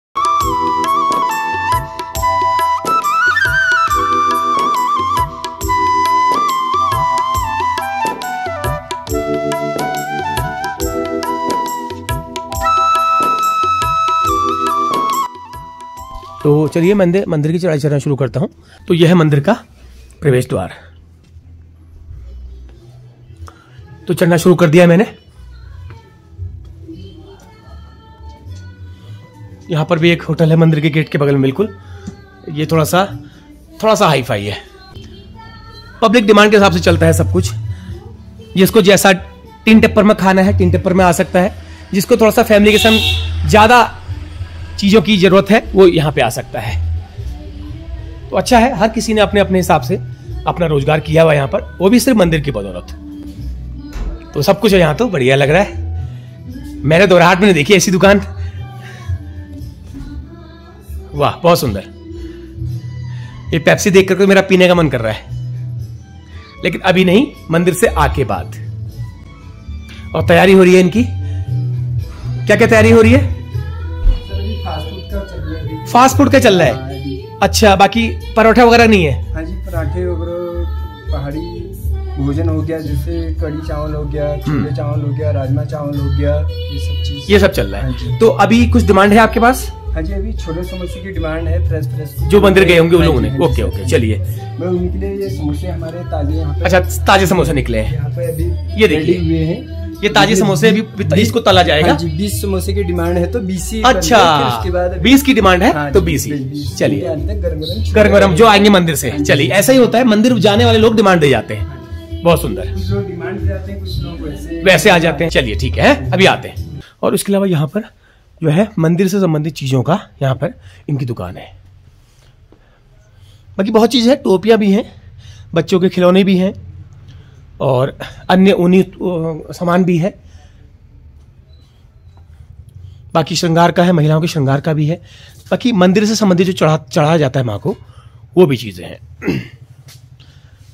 C: तो चलिए मंदिर की चढ़ाई चढ़ना शुरू करता हूं। तो यह है मंदिर का प्रवेश द्वार। तो चढ़ना शुरू कर दिया मैंने। यहां पर भी एक होटल है मंदिर के गेट के बगल में बिल्कुल। ये थोड़ा सा हाई फाई है, पब्लिक डिमांड के हिसाब से चलता है सब कुछ। जिसको जैसा टीन टेपर में खाना है टीन टेपर में आ सकता है, जिसको थोड़ा सा फैमिली के संग ज्यादा चीजों की जरूरत है वो यहाँ पे आ सकता है। तो अच्छा है, हर किसी ने अपने अपने हिसाब से अपना रोजगार किया हुआ यहाँ पर, वो भी सिर्फ मंदिर की बदौलत। तो सब कुछ है यहाँ, तो बढ़िया लग रहा है। मैंने दोराहाट में नहीं देखी ऐसी दुकान। वाह बहुत सुंदर। ये पेप्सी देख करके मेरा पीने का मन कर रहा है, लेकिन अभी नहीं, मंदिर से आके बाद। और तैयारी हो रही है इनकी, क्या क्या तैयारी हो रही है? फास्ट फूड का चल रहा है। अच्छा, बाकी परोठा वगैरह नहीं है?
D: हाँ जी, पराठे वगैरह, पहाड़ी भोजन हो गया, जैसे कड़ी चावल हो गया, छोले चावल हो गया, राजमा चावल हो गया, ये सब
C: चल रहा है। तो अभी कुछ डिमांड है आपके पास?
D: हाँ जी, अभी छोले समोसे की डिमांड है, फ्रेश
C: जो मंदिर गए होंगे उन लोगों ने। ओके ओके, चलिए।
D: मैं उन्हीं के लिए ये समोसे हमारे ताजे यहाँ पे,
C: अच्छा ताजे समोसे निकले हैं
D: यहाँ पे अभी,
C: ये देखिए
D: हुए हैं।
C: ये ताजे समोसे अभी इसको तला जाएगा।
D: हाँ जी, 20 समोसे की डिमांड है तो 20 ही।
C: अच्छा,
D: उसके बाद
C: 20 की डिमांड है।
D: हाँ
C: तो 20 ही। चलिए,
D: गरम
C: गरम जो आएंगे मंदिर से। चलिए, ऐसा ही होता है, मंदिर जाने वाले लोग डिमांड दे जाते हैं। बहुत सुंदर,
D: कुछ लोग डिमांड जाते हैं, कुछ लोग
C: वैसे आ जाते हैं। चलिए ठीक है, अभी आते हैं। और उसके अलावा यहाँ पर जो है मंदिर से संबंधित चीजों का यहाँ पर इनकी दुकान है। बाकी बहुत चीज है, टोपियां भी हैं, बच्चों के खिलौने भी हैं, और अन्य ऊनी सामान भी है। बाकी श्रृंगार का है, महिलाओं के श्रृंगार का भी है। बाकी मंदिर से संबंधित जो चढ़ाया जाता है माँ को, वो भी चीजें हैं।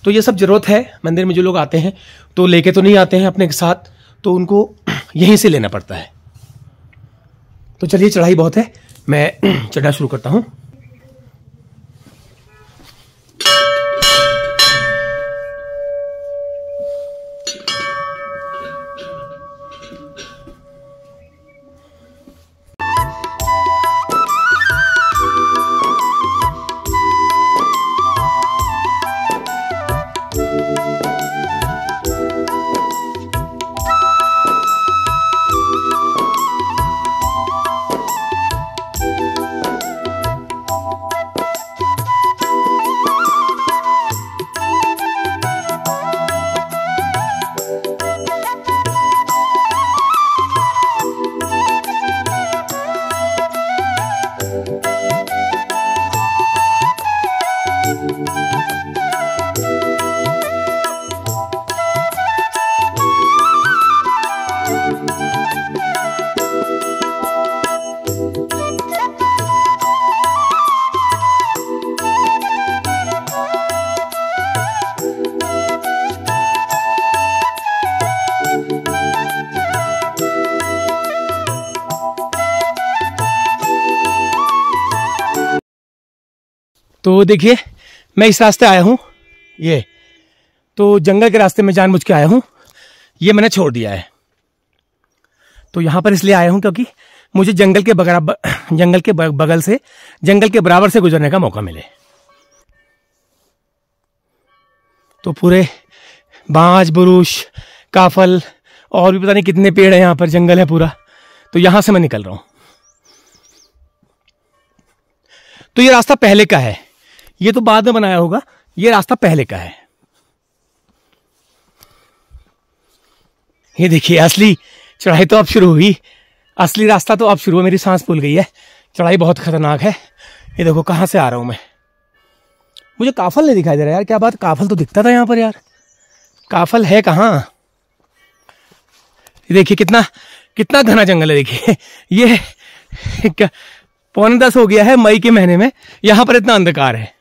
C: तो ये सब जरूरत है। मंदिर में जो लोग आते हैं तो लेके तो नहीं आते हैं अपने साथ, तो उनको यहीं से लेना पड़ता है। तो चलिए, चढ़ाई बहुत है, मैं चढ़ना शुरू करता हूं। तो देखिए मैं इस रास्ते आया हूँ, ये तो जंगल के रास्ते में जानबूझ के आया हूँ, ये मैंने छोड़ दिया है। तो यहाँ पर इसलिए आया हूँ क्योंकि मुझे जंगल के बगल से, जंगल के बराबर से गुजरने का मौका मिले। तो पूरे बांज, बुरुश, काफल और भी पता नहीं कितने पेड़ हैं, यहाँ पर जंगल है पूरा। तो यहाँ से मैं निकल रहा हूँ। तो ये रास्ता पहले का है, ये तो बाद में बनाया होगा, ये रास्ता पहले का है। ये देखिए असली चढ़ाई तो अब शुरू हुई, असली रास्ता तो अब शुरू है। मेरी सांस फूल गई है, चढ़ाई बहुत खतरनाक है। ये देखो कहाँ से आ रहा हूं मैं, मुझे काफल नहीं दिखाई दे रहा यार, क्या बात, काफल तो दिखता था यहाँ पर यार, काफल है कहाँ। देखिए कितना कितना घना जंगल है। देखिए ये 9:45 हो गया है मई के महीने में, यहाँ पर इतना अंधकार है।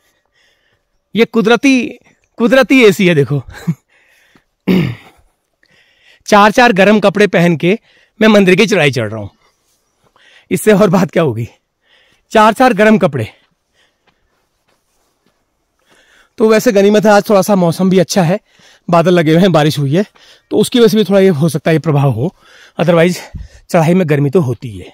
C: ये कुदरती एसी है देखो। 4 गर्म कपड़े पहन के मैं मंदिर की चढ़ाई चढ़ रहा हूं, इससे और बात क्या होगी। 4 गर्म कपड़े। तो वैसे गनीमत है आज थोड़ा सा मौसम भी अच्छा है, बादल लगे हुए हैं, बारिश हुई है, तो उसकी वजह से भी थोड़ा ये हो सकता है ये प्रभाव हो, अदरवाइज चढ़ाई में गर्मी तो होती ही है।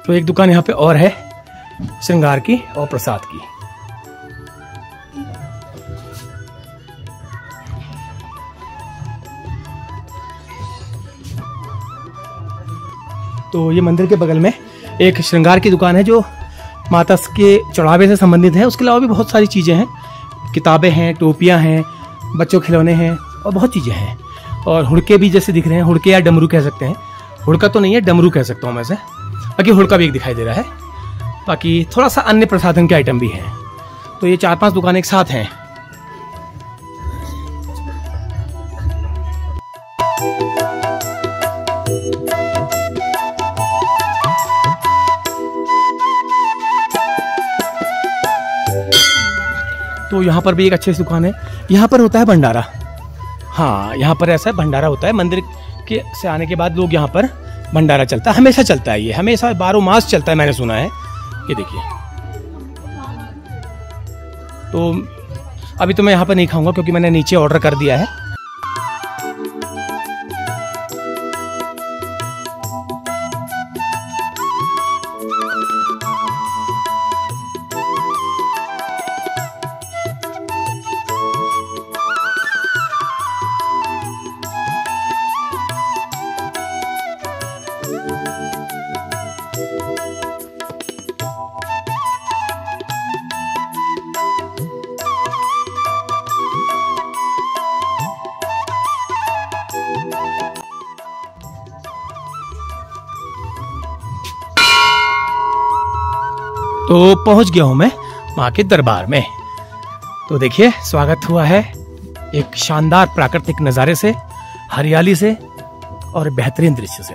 C: तो एक दुकान यहाँ पे और है श्रृंगार की और प्रसाद की। तो ये मंदिर के बगल में एक श्रृंगार की दुकान है जो माता के चढ़ावे से संबंधित है। उसके अलावा भी बहुत सारी चीज़ें हैं, किताबें हैं, टोपियां हैं, बच्चों खिलौने हैं और बहुत चीज़ें हैं। और हुड़के भी जैसे दिख रहे हैं, हुड़के या डमरू कह सकते हैं, हुड़का तो नहीं है, डमरू कह सकता हूँ मैं से। बाकी हुड़का भी एक दिखाई दे रहा है, बाकी थोड़ा सा अन्य प्रसाधन के आइटम भी हैं। तो ये 4-5 दुकानें एक साथ हैं। तो यहाँ पर भी एक अच्छी सी दुकान है। यहाँ पर होता है भंडारा, हाँ यहाँ पर ऐसा भंडारा होता है, मंदिर के से आने के बाद लोग यहाँ पर भंडारा चलता है, हमेशा चलता है, ये हमेशा 12 मास चलता है, मैंने सुना है। ये देखिए, तो अभी तो मैं यहाँ पर नहीं खाऊंगा क्योंकि मैंने नीचे ऑर्डर कर दिया है। तो पहुंच गया हूं मैं मां के दरबार में। तो देखिए स्वागत हुआ है एक शानदार प्राकृतिक नजारे से, हरियाली से और बेहतरीन दृश्य से।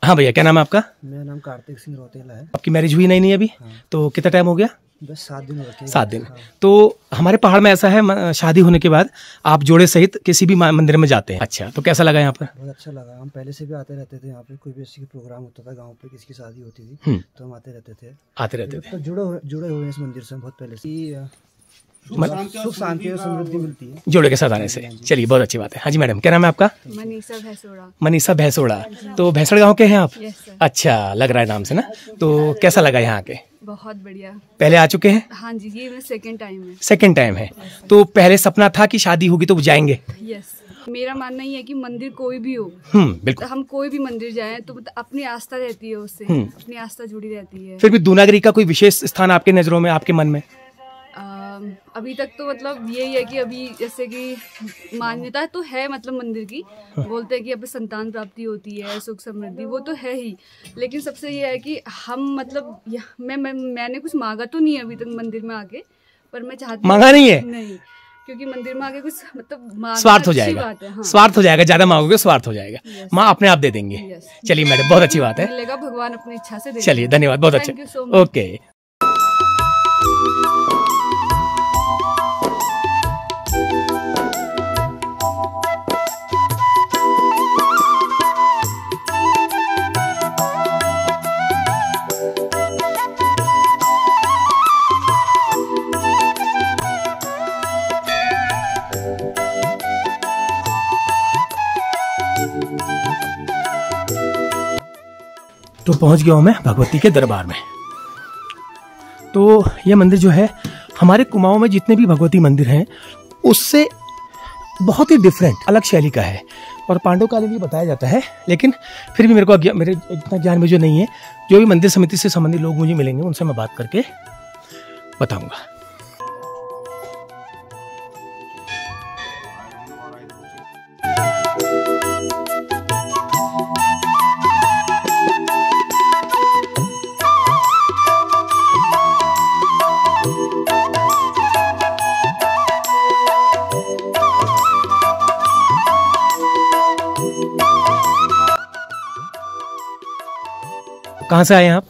C: हाँ भैया, क्या नाम है आपका?
E: मेरा नाम कार्तिक सिंह रोतेला है।
C: आपकी मैरिज हुई नहीं अभी? हाँ। तो कितना टाइम हो गया?
E: बस 7 दिन हो गए।
C: 7 दिन। हाँ। तो हमारे पहाड़ में ऐसा है, शादी होने के बाद आप जोड़े सहित किसी भी मंदिर में जाते हैं। अच्छा, तो कैसा लगा यहाँ पर?
E: बहुत अच्छा लगा। हम पहले से भी आते रहते थे यहाँ पे, कोई भी ऐसी प्रोग्राम होता था गाँव पे, किसी की शादी होती थी तो हम आते रहते थे।
C: तो जुड़े
E: हुए इस मंदिर से बहुत पहले से। सुख शांति और समृद्धि मिलती है
C: जोड़े के साथ आने से। चलिए बहुत अच्छी बात है। हाँ जी मैडम, क्या नाम है आपका?
F: मनीषा भैंसोड़ा।
C: मनीषा भैंसोड़ा। तो भैंसड़ गांव के हैं आप?
F: Yes sir.
C: अच्छा, लग रहा है नाम से ना। तो कैसा लगा यहाँ आके?
F: बहुत बढ़िया।
C: पहले आ चुके हैं?
F: हाँ जी, ये मेरा सेकंड टाइम है।
C: सेकंड टाइम है। तो पहले सपना था कि शादी होगी तो जाएंगे?
F: यस, मेरा मानना ही है कि मंदिर कोई भी हो,
C: बिल्कुल,
F: हम कोई भी मंदिर जाएं तो मतलब अपनी आस्था रहती है उससे, अपनी आस्था जुड़ी रहती है।
C: फिर भी दूनागिरी का कोई विशेष स्थान आपके नजरों में, आपके मन में?
F: अभी तक तो मतलब यही है कि अभी जैसे कि मान्यता तो है मतलब मंदिर की, बोलते हैं कि अब संतान प्राप्ति होती है, सुख समृद्धि, वो तो है ही। लेकिन सबसे ये है कि हम मतलब मैंने कुछ मांगा तो नहीं है अभी तक मंदिर में आके, पर मैं चाहती
C: मांगा नहीं है?
F: नहीं, क्योंकि मंदिर में आके कुछ मतलब
C: स्वार्थ हो जाएगा। हाँ। स्वार्थ हो जाएगा, ज्यादा मांगोगे स्वार्थ हो जाएगा। माँ अपने आप दे देंगे। चलिए मैडम, बहुत अच्छी बात है।
F: मिलेगा, भगवान अपनी इच्छा से दे।
C: चलिए धन्यवाद, बहुत अच्छा। ओके। तो पहुंच गया हूं मैं भगवती के दरबार में। तो ये मंदिर जो है, हमारे कुमाऊं में जितने भी भगवती मंदिर हैं उससे बहुत ही डिफरेंट, अलग शैली का है। और पांडव कालीन भी बताया जाता है, लेकिन फिर भी मेरे इतना ज्ञान मुझे नहीं है। जो भी मंदिर समिति से संबंधित लोग मुझे मिलेंगे उनसे मैं बात करके बताऊंगा। कहाँ से आए हैं आप?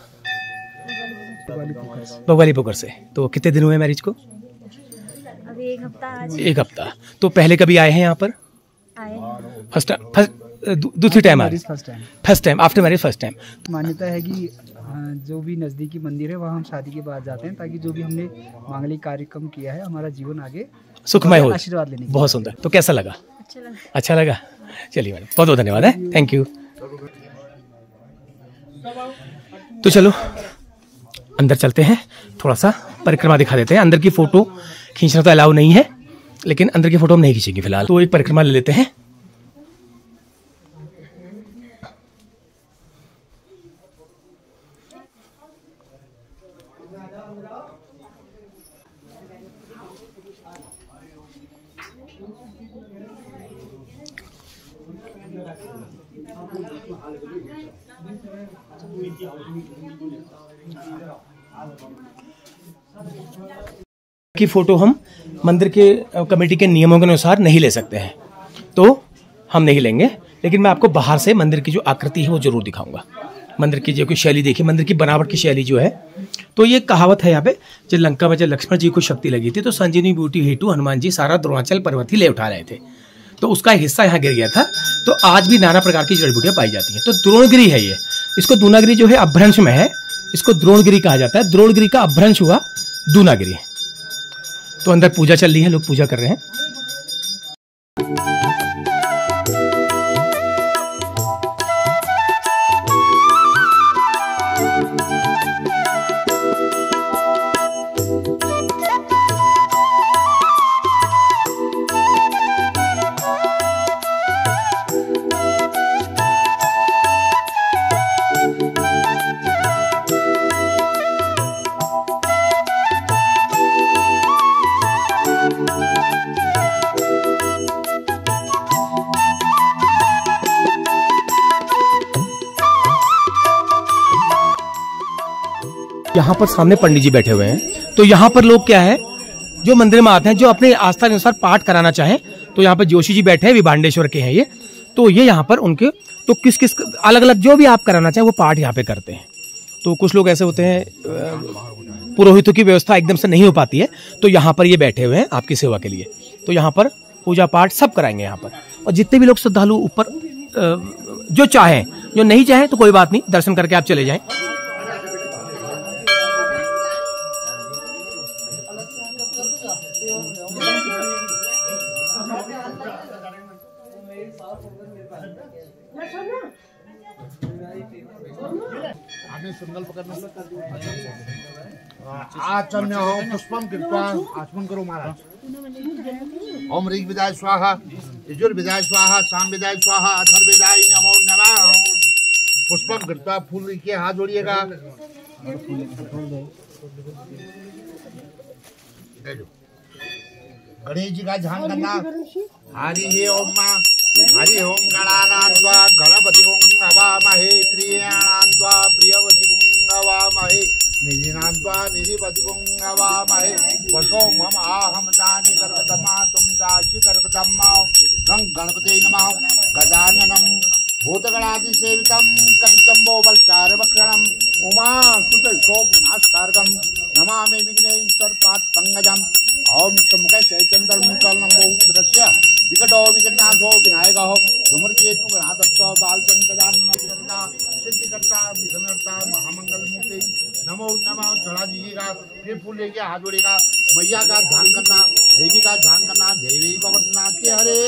C: बगवाली पोखर से। तो कितने दिन हुए मैरिज को?
G: अभी एक हफ्ता। आज
C: एक हफ्ता। तो पहले कभी आए हैं यहाँ पर? First time? दूसरी टाइम आ रही? First time after marriage, first time.
D: मान्यता है कि जो भी नज़दीकी मंदिर है वहाँ हम शादी के बाद जाते हैं, ताकि जो भी हमने मांगलिक कार्यक्रम किया है हमारा जीवन आगे सुखमय हो, आशीर्वाद लेने।
C: बहुत सुंदर। तो कैसा लगा?
G: अच्छा लगा।
C: अच्छा लगा। चलिए मैडम, बहुत बहुत धन्यवाद है। Thank you. तो चलो अंदर चलते हैं, थोड़ा सा परिक्रमा दिखा देते हैं। अंदर की फोटो खींचना तो अलाउ नहीं है, लेकिन अंदर की फोटो हम नहीं खींचेंगे फिलहाल। तो एक परिक्रमा ले लेते हैं। की फोटो हम मंदिर के कमेटी के नियमों के अनुसार नहीं ले सकते हैं, तो हम नहीं लेंगे। लेकिन मैं आपको बाहर से मंदिर की जो आकृति है वो जरूर दिखाऊंगा। मंदिर की जो शैली देखिए, मंदिर की बनावट की शैली जो है। तो ये कहावत है यहाँ पे, जब लंका में जब लक्ष्मण जी को शक्ति लगी थी तो संजीवनी बूटी हेतु हनुमान जी सारा द्रोणाचल पर्वत ही ले उठा रहे थे। तो उसका हिस्सा यहाँ गिर गया था। तो आज भी नाना प्रकार की जड़ी बूटियां पाई जाती हैं। तो द्रोणगिरी है ये, इसको दूनागिरी जो है अपभ्रंश में है, इसको द्रोणगिरी कहा जाता है। द्रोणगिरी का अपभ्रंश हुआ दूनागिरी। तो अंदर पूजा चल रही है, लोग पूजा कर रहे हैं। यहाँ पर सामने पंडित जी बैठे हुए हैं। तो यहाँ पर लोग क्या है, जो मंदिर में आते हैं, जो अपने आस्था के अनुसार पाठ कराना चाहें, तो यहाँ पर जोशी जी बैठे हैं, विभांडेश्वर के हैं ये। तो ये यहाँ पर उनके तो किस किस अलग अलग जो भी आप कराना चाहें वो पाठ यहाँ पे करते हैं। तो कुछ लोग ऐसे होते हैं, पुरोहितों की व्यवस्था एकदम से नहीं हो पाती है, तो यहाँ पर ये बैठे हुए हैं आपकी सेवा के लिए। तो यहाँ पर पूजा पाठ सब कराएंगे यहाँ पर। और जितने भी लोग श्रद्धालु ऊपर जो चाहें, जो नहीं चाहें तो कोई बात नहीं, दर्शन करके आप चले जाएं।
H: आचम्य होम पुष्पम कृत्वा आचमन करो महाराज। ओम ऋग विदाय स्वाहा, यजुर विदाय स्वाहा, साम विदाय स्वाहा, अथर्व विदाय नमो नमः। पुष्पम कृत्वा फूल के हाथ जोड़िएगा। गणेश जी का ध्यान करना। हरि ओम मां हरि ओम गणानान्त्वा गणपति नवामहे, प्रियाणान्त्वा प्रियवति नवामहे, निधिनान्त्वा निधिपति नवामहे। वशो मम आहम दानि गर्भधमा तुम दासी गर्भधम्मा। गं गणपते नमः। गजाननम भूतगणादिसेवितं कविचम्बो बलचारवक्षणं उमा सुत शोक विनाशकारकं नमामि विघ्नेश्वर पादपङ्कजम्। ओम मुखे चैतन्य मुकल नमो दृश्य विकटो विकटनाथो विनायकः धूम्रकेतु गणाध्यक्ष बालचंद्र गजानन विघ्नता सिद्धिकर्ता विघ्नहर्ता महामंगल मूर्ति नमो नमः। चढ़ा दीजिएगा, फिर फूल लेके हाथ जोड़ेगा। मैया का ध्यान करना, देवी का ध्यान करना। देवी भगवतनाथ के हरे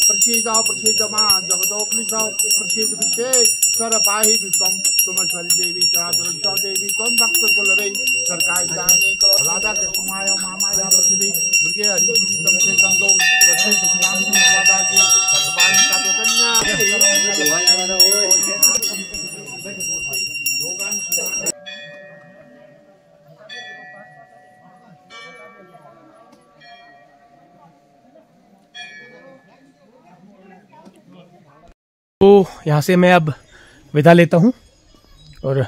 H: प्रसिद्ध प्रसिद्ध माँ जगदोक्लिश प्रसिद्ध विशेषर पाहि विश्वम तुमश्वरी देवी चराचर देवी तुम भक्त कुलवे सरकार विदायनी करो राधा कृष्णमाय मामाया प्रसिद्धि दुर्गे हरि जी तुम से संतो प्रसिद्ध नाम राधा जी सतपाल का तो
C: तो यहाँ से मैं अब विदा लेता हूँ और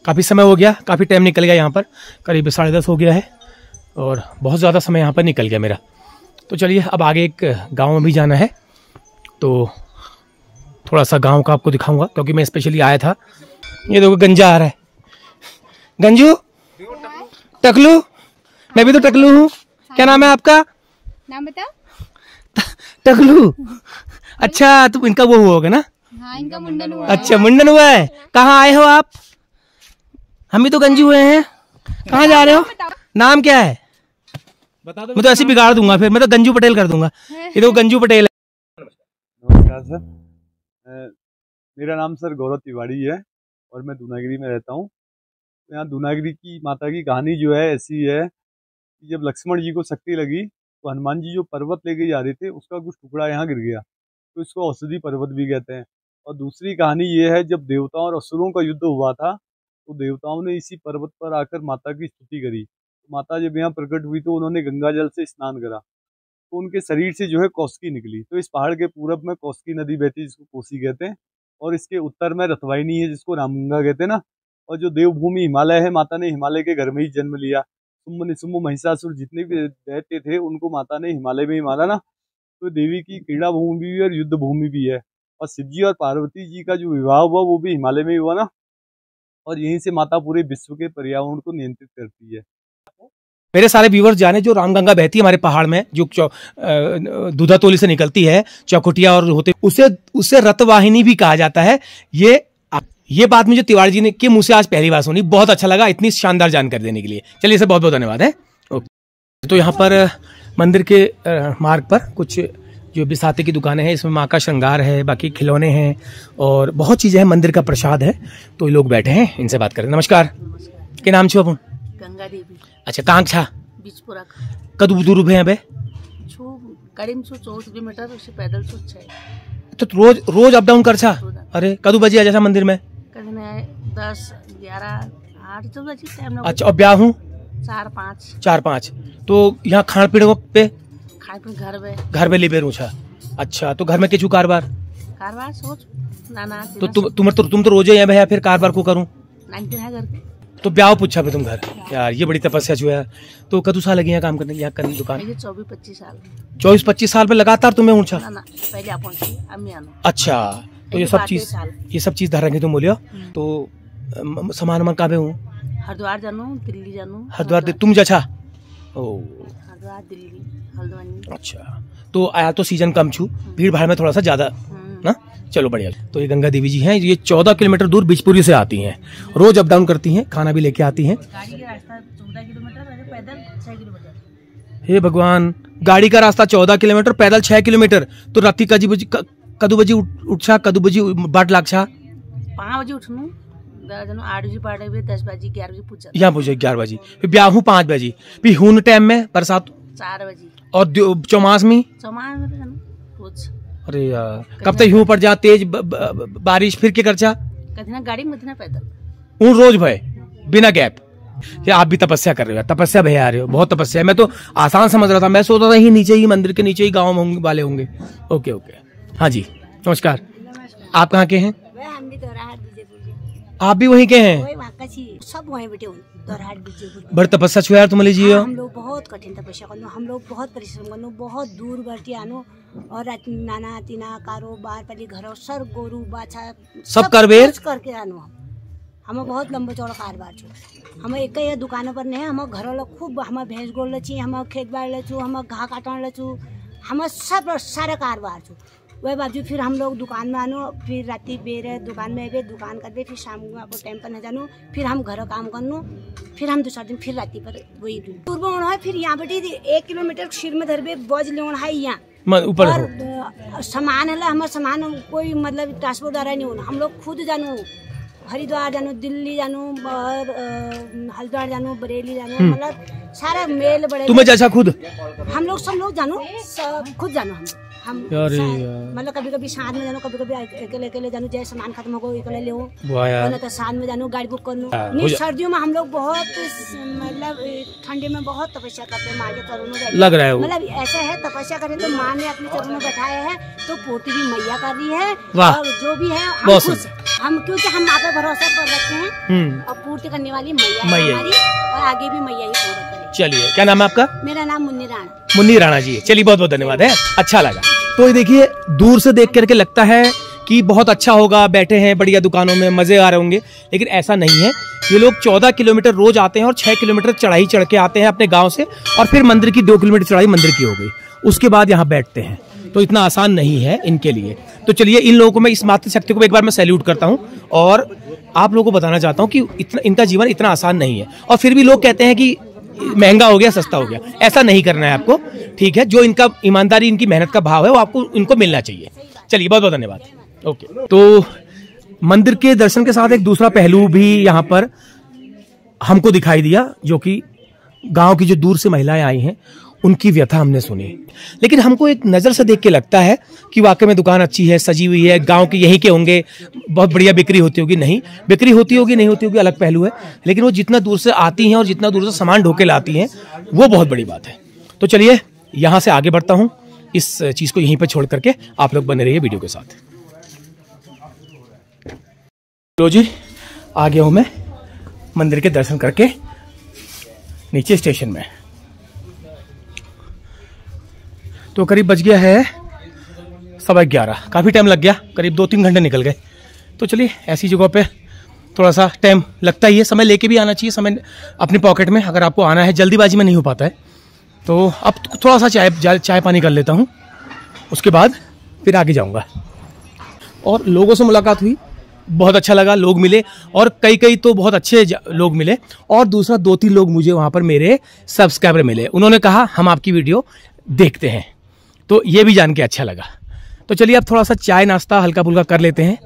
C: काफ़ी समय हो गया, काफ़ी टाइम निकल गया यहाँ पर, करीब 10:30 हो गया है और बहुत ज़्यादा समय यहाँ पर निकल गया मेरा। तो चलिए अब आगे एक गांव में भी जाना है, तो थोड़ा सा गांव का आपको दिखाऊंगा क्योंकि मैं स्पेशली आया था। ये देखो गंजा आ रहा है। गंजू टकलू, मैं भी तो टकलू हूँ। क्या नाम है आपका?
G: नाम बताओ।
C: टकलू। अच्छा तो इनका वो हुआ होगा ना?
G: हाँ, इनका मुंडन हुआ।
C: अच्छा मुंडन हुआ है। कहाँ आए हो आप? हम भी तो गंजी हुए हैं। कहाँ जा रहे हो? नाम क्या है? बता दो। मैं तो ऐसे बिगाड़ दूंगा, फिर मैं तो गंजू पटेल कर दूंगा। ये तो गंजू पटेल है।
I: नमस्कार सर, मेरा नाम सर गौरव तिवारी है और मैं दूनागिरी में रहता हूँ। यहाँ दूनागिरी की माता की कहानी जो है ऐसी है कि जब लक्ष्मण जी को शक्ति लगी तो हनुमान जी जो पर्वत लेके जा रहे थे उसका कुछ टुकड़ा यहाँ गिर गया, तो इसको औषधि पर्वत भी कहते हैं। और दूसरी कहानी ये है, जब देवताओं और असुरों का युद्ध हुआ था तो देवताओं ने इसी पर्वत पर आकर माता की स्तुति करी। तो माता जब यहाँ प्रकट हुई तो उन्होंने गंगा जल से स्नान करा, तो उनके शरीर से जो है कौशिकी निकली। तो इस पहाड़ के पूरब में कौशिकी नदी बहती है जिसको कोसी कहते हैं, और इसके उत्तर में रथवाहिनी है जिसको रामगंगा कहते हैं ना। और जो देवभूमि हिमालय है, माता ने हिमालय के घर में ही जन्म लिया। शुंभ निशुंभ महिषासुर जितने भी दैत्य थे उनको माता ने हिमालय में ही मारा ना। तो देवी की क्रीड़ा भूमि भी है और युद्ध भूमि भी है। और शिव जी और पार्वती जी का जो विवाह हुआ वो भी हिमालय में ही हुआ ना। और यहीं से माता पूरे विश्व के पर्यावरण को नियंत्रित करती है।
C: मेरे सारे व्यूवर्स जाने जो रामगंगा बहती है हमारे पहाड़ में, जो दूधातोली से निकलती है, चौकुटिया और होते, उसे रथवाहिनी भी कहा जाता है। ये बात मुझे तिवारी जी ने के मुंह से आज पहली बार सुनी। बहुत अच्छा लगा इतनी शानदार जानकारी देने के लिए। चलिए इसे बहुत बहुत धन्यवाद है। तो यहाँ पर मंदिर के मार्ग पर कुछ जो बिसाते की दुकानें हैं, इसमें माँ का श्रृंगार है, बाकी खिलौने हैं और बहुत चीजें हैं। मंदिर का प्रसाद है। तो ये लोग बैठे हैं, इनसे बात करें। नमस्कार, क्या नाम छो अपन?
J: गंगा देवी।
C: अच्छा, कहाँ छा?
J: बिचपुरा।
C: कदू दूर है बे?
J: करीब 14 किलोमीटर उससे पैदल 6।
C: तो रोज अप डाउन कर छा? अरे कदू बजे आ जा मंदिर में?
J: 10, 11, 8 बजे टाइम।
C: अच्छा, और ब्याह हूँ 4-5। तो यहाँ खान पीने पे घर में लिबे रूछा। अच्छा, तो घर में केचू कारबार
J: सोच नाना।
C: तो तुम तो रोजे यहाँ भैया, फिर कारबार को करूँ?
J: 19 है घर। तो
C: ब्याह पूछा फिर तुम घर? यार ये बड़ी तपस्या जो है। तो कदू साल लगे यहाँ काम करने, यहाँ करने दुकान?
J: 24-25 साल।
C: 24-25 साल में लगातार तुम्हें ऊँचा? अच्छा, तो ये सब चीज धरेंगे तुम बोलियो। तो सामान में कहाँ हूँ?
J: हरिद्वार जानू, दिल्ली जानू।
C: हरिद्वार तुम जा? ओ
J: हरिद्वार, दिल्ली, हल्द्वानी।
C: अच्छा, तो आया तो सीजन कम छू, भीड़ भाड़ में थोड़ा सा ज्यादा ना। चलो बढ़िया। तो ये गंगा देवी जी हैं, ये 14 किलोमीटर दूर बिचपुरी से आती हैं, रोज अप डाउन करती हैं, खाना भी लेके आती हैं।
J: गाड़ी का रास्ता 14 किलोमीटर, पैदल 6 किलोमीटर।
C: हे भगवान, गाड़ी का रास्ता 14 किलोमीटर, पैदल 6 किलोमीटर। तो राती का जी कदू बजे उठा, कदू बजे बाट लागछा?
J: 5 बजे उठनू, 8 बजे पढ़े हुए, 10 बजे 11 बजे पूछा,
C: यहाँ पूछे 11 बजे, फिर ब्याहू 5 बजे, फिर हुन टाइम में बरसात
J: 4 बजे,
C: और चौमास में
J: रोज।
C: अरे यार, कब तक यूं पड़ जा तेज बारिश, फिर क्या करचा?
J: कभी ना गाड़ी में, ना पैदल,
C: उन रोज भय बिना गैप। ये आप भी तपस्या कर रहे हो, तपस्या भय आ रहे हो, बहुत तपस्या। मैं तो आसान समझ रहा था, मैं सोच रहा था ही नीचे ही, मंदिर के नीचे ही गाँव में वाले होंगे। ओके ओके, हाँ जी नमस्कार। आप कहाँ के हैं?
K: हम भी
C: आप भी वहीं के हैं?
K: सब वहीं बैठे हुए।
C: बड़ी तपस्या छुआ यार तुम लीजिए।
K: हम लोग बहुत कठिन तपस्या करनो, हम लोग बहुत परिश्रम करनो, बहुत दूर बैठे आनो, और नाना तीना कारोबार पहले घरों सर गोरू बाछा
C: सब करबेर
K: करके आनो। हम बहुत लंबा चौड़ा कारोबार छो, हम एक ही दुकानों पर नहीं, हम घर लोग खूब, हम भैंस गोल लची, हम खेत बाड़ लचू, हम घा काटन लचू, हम सब सारा कारोबार छो। वही बाजू फिर हम लोग दुकान में आनो, फिर राती बेर दुकान में आवे, दुकान कर फिर शाम को आपको टाइम पर न जानो, फिर हम घर काम करनो, फिर हम दूसरा दिन फिर राती पर वही दूर में होना है। फिर यहाँ बैठी 1 किलोमीटर सिर में धरबे बज ले है यहाँ
C: ऊपर,
K: और सामान है हमारा सामान कोई मतलब ट्रांसपोर्ट द्वारा नहीं होना, हम लोग खुद जानो, हरिद्वार जानो, दिल्ली जानो, और हरिद्वार जानो, बरेली जानो, मतलब सारा मेल बड़े
C: तुम्हें जैसा खुद
K: हम लोग सब लोग जानो, सब खुद जानो हम मतलब कभी कभी साथ में जानो, कभी कभी अकेले अकेले जानो, जैसे सामान खत्म हो अकेले ले तो साथ में जानो, गाड़ी बुक करनो। नहीं सर्दियों में हम लोग बहुत मतलब ठंडी में बहुत तपस्या करते हैं, माँ के चरणों
C: लग रहा है,
K: मतलब ऐसा है तपस्या करें तो माँ ने अपने चरणों में बैठाया है, तो पूर्ति भी मैया कर रही है, और जो भी है हम खुश, हम क्योंकि हम माँ पे भरोसा कर रखे हैं, और पूर्ति करने वाली मैया हमारी, और आगे भी मैया ही पूरा करे।
C: चलिए, क्या नाम है आपका?
K: मेरा नाम मुन्नी राणा।
C: मुन्नी राणा जी, चलिए बहुत बहुत धन्यवाद है, अच्छा लगा। तो ये देखिए दूर से देख करके लगता है कि बहुत अच्छा होगा, बैठे हैं बढ़िया दुकानों में, मजे आ रहे होंगे, लेकिन ऐसा नहीं है। ये लोग 14 किलोमीटर रोज आते हैं और 6 किलोमीटर चढ़ाई चढ़ के आते हैं अपने गांव से, और फिर मंदिर की 2 किलोमीटर चढ़ाई मंदिर की हो गई, उसके बाद यहाँ बैठते हैं। तो इतना आसान नहीं है इनके लिए। तो चलिए इन लोगों को मैं, इस मातृशक्ति को एक बार मैं सैल्यूट करता हूँ, और आप लोगों को बताना चाहता हूँ कि इतना इनका जीवन इतना आसान नहीं है। और फिर भी लोग कहते हैं कि महंगा हो गया, सस्ता हो गया, ऐसा नहीं करना है आपको, ठीक है? जो इनका ईमानदारी, इनकी मेहनत का भाव है, वो आपको इनको मिलना चाहिए। चलिए बहुत बहुत धन्यवाद। ओके, तो मंदिर के दर्शन के साथ एक दूसरा पहलू भी यहाँ पर हमको दिखाई दिया, जो कि गांव की जो दूर से महिलाएं आई हैं उनकी व्यथा हमने सुनी। लेकिन हमको एक नज़र से देख के लगता है कि वाकई में दुकान अच्छी है, सजी हुई है, गांव के यहीं के होंगे, बहुत बढ़िया बिक्री होती होगी। नहीं, बिक्री होती होगी नहीं होती होगी अलग पहलू है, लेकिन वो जितना दूर से आती हैं और जितना दूर से सामान ढोके लाती हैं, वो बहुत बड़ी बात है। तो चलिए यहाँ से आगे बढ़ता हूँ, इस चीज़ को यहीं पर छोड़ करके आप लोग बने रहिए वीडियो के साथ। लो जी, आ गया हूँ मैं मंदिर के दर्शन करके नीचे स्टेशन में। तो करीब बज गया है 11:15, काफ़ी टाइम लग गया, करीब 2-3 घंटे निकल गए। तो चलिए ऐसी जगह पे थोड़ा सा टाइम लगता ही है, समय लेके भी आना चाहिए, समय अपनी पॉकेट में, अगर आपको आना है, जल्दीबाजी में नहीं हो पाता है। तो अब थोड़ा सा चाय पानी कर लेता हूँ, उसके बाद फिर आगे जाऊँगा। और लोगों से मुलाकात हुई, बहुत अच्छा लगा, लोग मिले, और कई तो बहुत अच्छे लोग मिले, और दूसरा 2-3 लोग मुझे वहाँ पर मेरे सब्सक्राइबर मिले, उन्होंने कहा हम आपकी वीडियो देखते हैं, तो ये भी जान के अच्छा लगा। तो चलिए अब थोड़ा सा चाय नाश्ता हल्का फुल्का कर लेते हैं।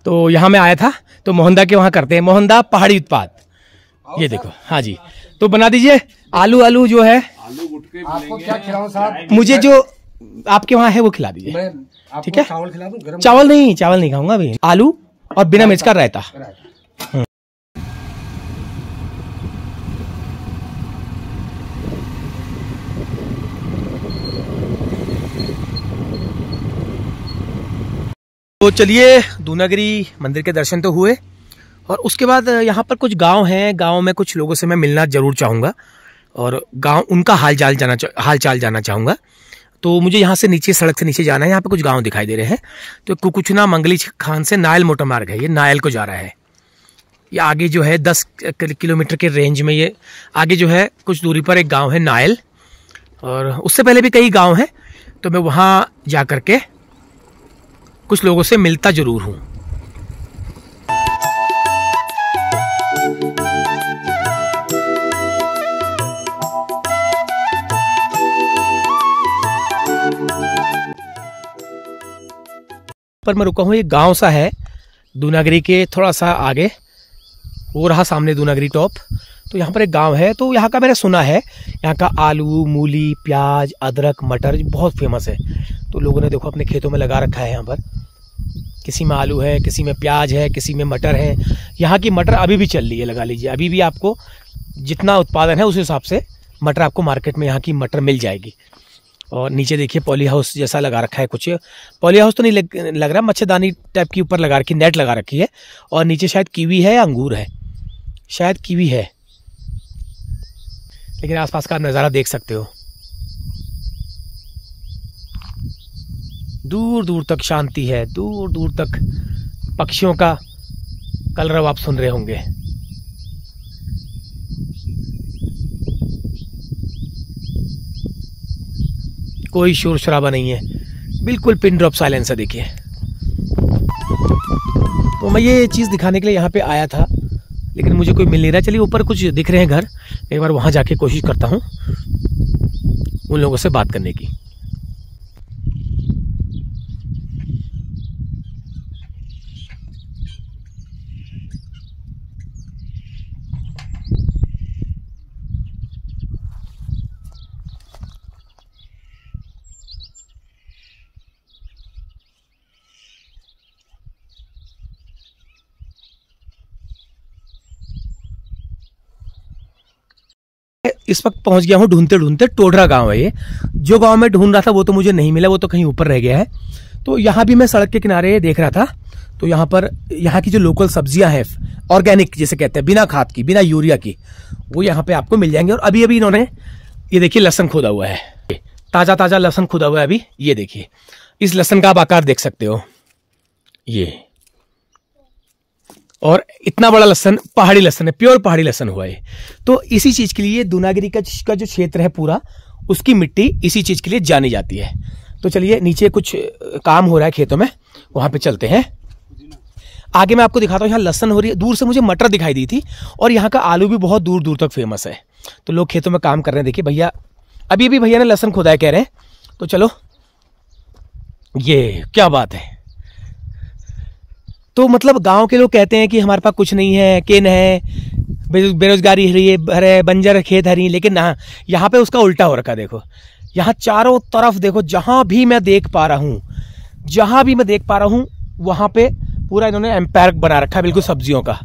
C: तो यहाँ मैं आया था तो मोहनदा के वहाँ करते हैं, मोहनदा पहाड़ी उत्पाद, ये देखो। हाँ जी, तो बना दीजिए आलू जो है,
L: आपको क्या खिलाऊं साहब?
C: मुझे जो आपके वहाँ है वो खिला दीजिए, ठीक है?
L: चावल खिला दूं? गरम
C: चावल नहीं खाऊंगा अभी, आलू और बिना मिर्च का रायता। तो चलिए दूनागिरी मंदिर के दर्शन तो हुए, और उसके बाद यहाँ पर कुछ गांव हैं, गांव में कुछ लोगों से मैं मिलना जरूर चाहूँगा, और गांव उनका हाल चाल जानना चाहूँगा। तो मुझे यहाँ से नीचे, सड़क से नीचे जाना है, यहाँ पे कुछ गांव दिखाई दे रहे हैं। तो कुकुचना मंगली खान से नायल मोटर मार्ग है, ये नायल को जा रहा है। ये आगे जो है 10 किलोमीटर के रेंज में, ये आगे जो है कुछ दूरी पर एक गाँव है नायल, और उससे पहले भी कई गाँव हैं। तो मैं वहाँ जा करके कुछ लोगों से मिलता जरूर हूँ। ऊपर मैं रुका हूँ, ये गांव सा है दूनागिरी के थोड़ा सा आगे, वो रहा सामने दूनागिरी टॉप। तो यहाँ पर एक गांव है, तो यहाँ का मैंने सुना है यहाँ का आलू, मूली, प्याज, अदरक, मटर बहुत फेमस है। तो लोगों ने देखो अपने खेतों में लगा रखा है। यहाँ पर किसी में आलू है, किसी में प्याज है, किसी में मटर है। यहाँ की मटर अभी भी चल रही है, लगा लीजिए। अभी भी आपको जितना उत्पादन है उस हिसाब से मटर आपको मार्केट में यहाँ की मटर मिल जाएगी। और नीचे देखिए पॉली हाउस जैसा लगा रखा है कुछ, पॉली हाउस तो नहीं लग रहा, मच्छरदानी टाइप की ऊपर लगा रखी, नेट लगा रखी है। और नीचे शायद कीवी है या अंगूर है, शायद कीवी है, लेकिन आसपास का नज़ारा देख सकते हो। दूर दूर तक शांति है, दूर दूर तक पक्षियों का कलरव आप सुन रहे होंगे। कोई शोर शराबा नहीं है, बिल्कुल पिन ड्रॉप साइलेंस है। देखिए, तो मैं ये चीज़ दिखाने के लिए यहाँ पे आया था, लेकिन मुझे कोई मिल नहीं रहा। चलिए ऊपर कुछ दिख रहे हैं घर, एक बार वहाँ जाके कोशिश करता हूँ उन लोगों से बात करने की। इस वक्त पहुंच गया हूं ढूंढते ढूंढते, टोडरा गांव है ये। जो गांव में ढूंढ रहा था वो तो मुझे नहीं मिला, वो तो कहीं ऊपर रह गया है। तो यहाँ भी मैं सड़क के किनारे देख रहा था, तो यहाँ पर यहाँ की जो लोकल सब्जियां हैं, ऑर्गेनिक जिसे कहते हैं, बिना खाद की, बिना यूरिया की, वो यहाँ पे आपको मिल जाएंगे। और अभी अभी इन्होंने ये देखिए लहसन खोदा हुआ है, ताजा ताजा लहसन खोदा हुआ है अभी। ये देखिए, इस लहसन का आप आकार देख सकते हो, ये, और इतना बड़ा लहसन, पहाड़ी लहसन है, प्योर पहाड़ी लहसन हुआ है। तो इसी चीज के लिए दूनागिरी का जो क्षेत्र है पूरा, उसकी मिट्टी इसी चीज के लिए जानी जाती है। तो चलिए नीचे कुछ काम हो रहा है खेतों में, वहां पे चलते हैं। आगे मैं आपको दिखाता हूँ, यहाँ लहसन हो रही है। दूर से मुझे मटर दिखाई दी थी, और यहाँ का आलू भी बहुत दूर दूर तक फेमस है। तो लोग खेतों में काम कर रहे हैं। देखिए भैया, अभी भी भैया ने लहसन खोदा है कह रहे हैं। तो चलो, ये क्या बात है। तो मतलब गांव के लोग कहते हैं कि हमारे पास कुछ नहीं है, केन है, बेरोजगारी है, बंजर खेत हरी, लेकिन ना, यहाँ पे उसका उल्टा हो रखा है। देखो यहाँ चारों तरफ देखो, जहां भी मैं देख पा रहा हूँ वहां पे पूरा इन्होंने एम्पायर बना रखा है, बिल्कुल सब्जियों का।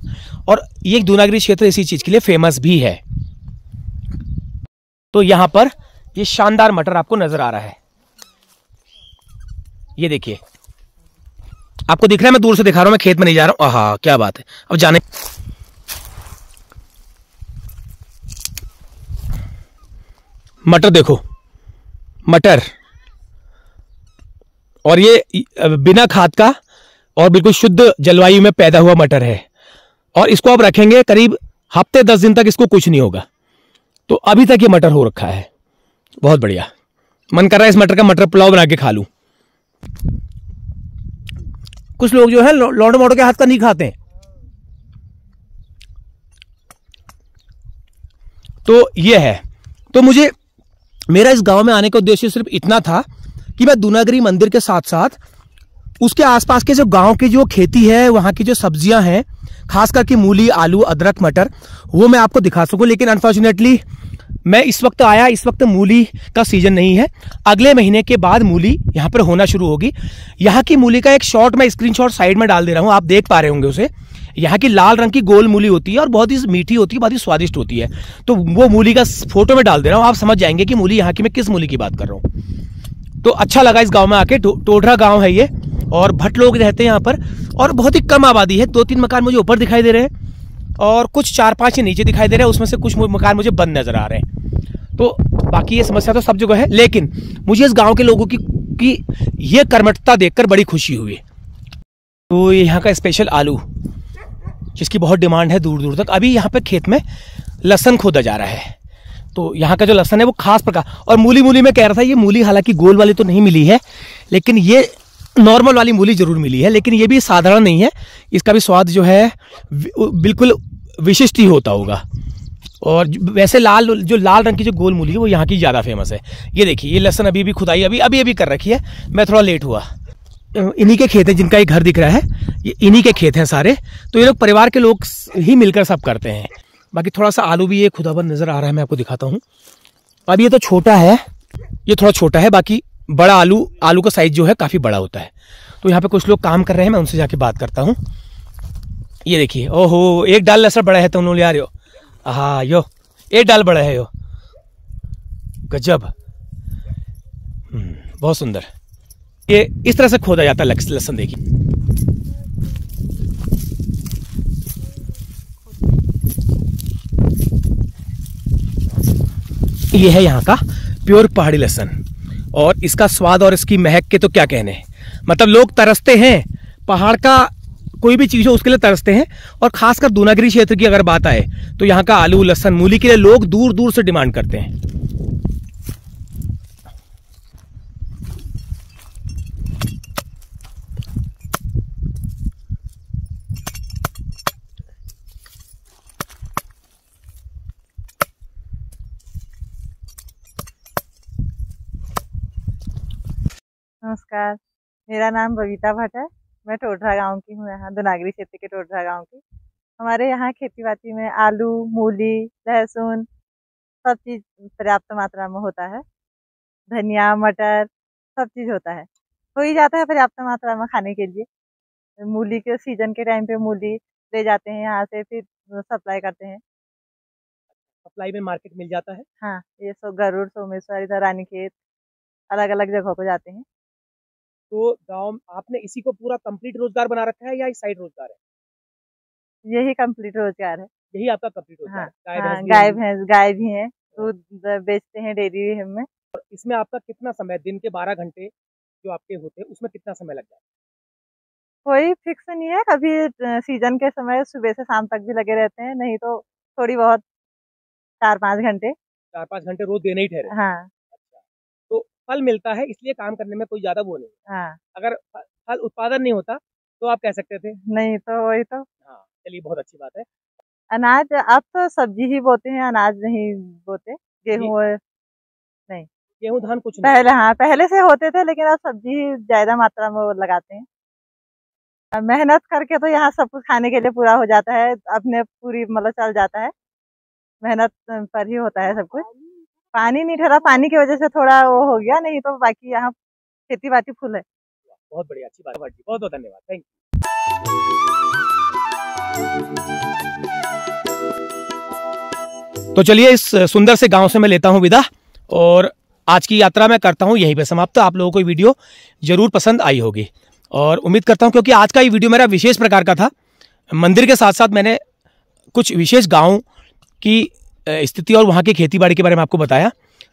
C: और ये दूनागिरी क्षेत्र इसी चीज के लिए फेमस भी है। तो यहाँ पर ये शानदार मटर आपको नजर आ रहा है, ये देखिए, आपको दिख रहा है, मैं दूर से दिखा रहा हूं, मैं खेत में नहीं जा रहा हूं। आहा, क्या बात है। अब जाने, मटर देखो, मटर, और ये बिना खाद का और बिल्कुल शुद्ध जलवायु में पैदा हुआ मटर है। और इसको आप रखेंगे करीब हफ्ते 10 दिन तक, इसको कुछ नहीं होगा। तो अभी तक ये मटर हो रखा है, बहुत बढ़िया। मन कर रहा है इस मटर का मटर पुलाव बना के खा लूं। कुछ लोग जो है लौंडे मोटो के हाथ का नहीं खाते हैं। तो ये है। तो मुझे, मेरा इस गांव में आने का उद्देश्य सिर्फ इतना था कि मैं दूनागिरी मंदिर के साथ साथ उसके आसपास के जो गांव की जो खेती है, वहां की जो सब्जियां हैं, खास करके मूली, आलू, अदरक, मटर, वो मैं आपको दिखा सकूं। लेकिन अनफॉर्चुनेटली मैं इस वक्त आया, इस वक्त मूली का सीजन नहीं है। अगले महीने के बाद मूली यहाँ पर होना शुरू होगी। यहाँ की मूली का एक शॉट मैं स्क्रीनशॉट साइड में डाल दे रहा हूँ, आप देख पा रहे होंगे उसे। यहाँ की लाल रंग की गोल मूली होती है और बहुत ही मीठी होती है, बहुत ही स्वादिष्ट होती है। तो वो मूली का फोटो में डाल दे रहा हूँ, आप समझ जाएंगे कि मूली यहाँ की, मैं किस मूली की बात कर रहा हूँ। तो अच्छा लगा इस गाँव में आके। टोडरा गाँव है ये, और भट्ट लोग रहते हैं यहाँ पर, और बहुत ही कम आबादी है। 2-3 मकान मुझे ऊपर दिखाई दे रहे हैं, और कुछ 4-5 नीचे दिखाई दे रहे हैं। उसमें से कुछ मकान मुझे बंद नजर आ रहे हैं। तो बाकी ये समस्या तो सब जगह है, लेकिन मुझे इस गांव के लोगों की ये कर्मठता देखकर बड़ी खुशी हुई। तो यहाँ का स्पेशल आलू, जिसकी बहुत डिमांड है दूर दूर तक। अभी यहाँ पे खेत में लहसन खोदा जा रहा है। तो यहाँ का जो लहसन है वो खास प्रकार, और मूली में कह रहा था, ये मूली हालांकि गोल वाली तो नहीं मिली है, लेकिन ये नॉर्मल वाली मूली जरूर मिली है। लेकिन ये भी साधारण नहीं है, इसका भी स्वाद जो है बिल्कुल विशिष्ट ही होता होगा। और वैसे लाल रंग की जो गोल मूली है वो यहाँ की ज़्यादा फेमस है। ये देखिए, ये लहसन अभी भी खुदाई अभी कर रखी है। मैं थोड़ा लेट हुआ। इन्हीं के खेत हैं, जिनका ये घर दिख रहा है ये इन्हीं के खेत हैं सारे। तो ये लोग परिवार के लोग ही मिलकर सब करते हैं। बाकी थोड़ा सा आलू भी ये खुदाबंद नज़र आ रहा है, मैं आपको दिखाता हूँ। अब ये तो छोटा है, ये थोड़ा छोटा है, बाकी बड़ा आलू का साइज जो है काफ़ी बड़ा होता है। तो यहाँ पे कुछ लोग काम कर रहे हैं, मैं उनसे जाके बात करता हूँ। ये देखिए, ओहो, एक डाल लहसुन बड़ा है तो उन्होंने आ रहे हो। हाँ यो, एक डाल बड़ा है यो, गजब, बहुत सुंदर। ये इस तरह से खोदा जाता है लहसुन। देखिए ये है यहाँ का प्योर पहाड़ी लहसुन, और इसका स्वाद और इसकी महक के तो क्या कहने। मतलब लोग तरसते हैं, पहाड़ का कोई भी चीज़ हो उसके लिए तरसते हैं। और खासकर दूनागिरी क्षेत्र की अगर बात आए तो यहाँ का आलू, लहसुन, मूली के लिए लोग दूर दूर से डिमांड करते हैं।
M: नमस्कार, मेरा नाम बबीता भट्ट है। मैं टोडरा गांव की हूँ, यहाँ दूनागिरी क्षेत्र के टोडरा गांव की। हमारे यहाँ खेती बाड़ी में आलू, मूली, लहसुन सब चीज़ पर्याप्त मात्रा में होता है। धनिया, मटर सब चीज़ होता है, हो ही जाता है पर्याप्त मात्रा में खाने के लिए। मूली के सीजन के टाइम पे मूली ले जाते हैं यहाँ से, फिर सप्लाई करते हैं।
C: सप्लाई में मार्केट मिल जाता है।
M: हाँ, ये गरुड़, सोमेश्वर, इधर रानीखेत, अलग अलग जगहों को जाते हैं।
C: तो गांव आपने इसी को पूरा कंप्लीट रोजगार बना रखा है या इस साइड रोजगार है?
M: यही कंप्लीट रोजगार है।
C: यही आपका कंप्लीट रोजगार है?
M: हाँ, गाय भी है, दूध बेचते हैं डेयरी में।
C: और इसमें आपका कितना समय, दिन के 12 घंटे जो आपके होते हैं उसमें कितना समय लग जाता है?
M: कोई फिक्स नहीं है, कभी सीजन के समय सुबह से शाम तक भी लगे रहते हैं, नहीं तो थोड़ी बहुत 4-5 घंटे।
C: 4-5 घंटे रोज देने ही ठहरे।
M: हाँ।
C: तो फल मिलता है इसलिए काम करने में कोई ज्यादा वो नहीं।
M: हाँ।
C: अगर फल उत्पादन नहीं होता तो आप कह सकते थे
M: नहीं, तो वही तो।
C: हाँ, चलिए बहुत अच्छी बात है।
M: अनाज अब तो सब्जी ही बोते हैं, अनाज नहीं बोते। गेहूँ नहीं,
C: गेहूँ धान कुछ नहीं।
M: पहले हाँ, पहले से होते थे, लेकिन अब सब्जी ही ज्यादा मात्रा में वो लगाते हैं। मेहनत करके तो यहाँ सब कुछ खाने के लिए पूरा हो जाता है, अपने पूरी मतलब चल जाता है। मेहनत पर ही होता है सब कुछ। पानी नहीं ठहरा, पानी की वजह से थोड़ा वो हो गया, नहीं तो बाकी यहाँ खेती बाड़ी फुल है।
C: बहुत बढ़िया, अच्छी बात है, बहुत बहुत धन्यवाद, थैंक यू। तो चलिए इस सुंदर से गांव से मैं लेता हूं विदा, और आज की यात्रा मैं करता हूं यहीं पे समाप्त। आप लोगों को ये वीडियो जरूर पसंद आई होगी और उम्मीद करता हूं, क्योंकि आज का ये वीडियो मेरा विशेष प्रकार का था। मंदिर के साथ साथ मैंने कुछ विशेष गाँव की स्थिति और वहाँ की खेती बाड़ी के बारे में आपको बताया।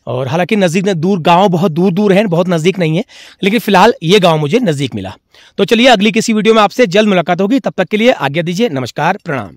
C: और हालांकि नज़दीक दूर गांव बहुत दूर दूर हैं, बहुत नज़दीक नहीं है, लेकिन फिलहाल ये गांव मुझे नज़दीक मिला। तो चलिए अगली किसी वीडियो में आपसे जल्द मुलाकात होगी, तब तक के लिए आज्ञा दीजिए। नमस्कार, प्रणाम।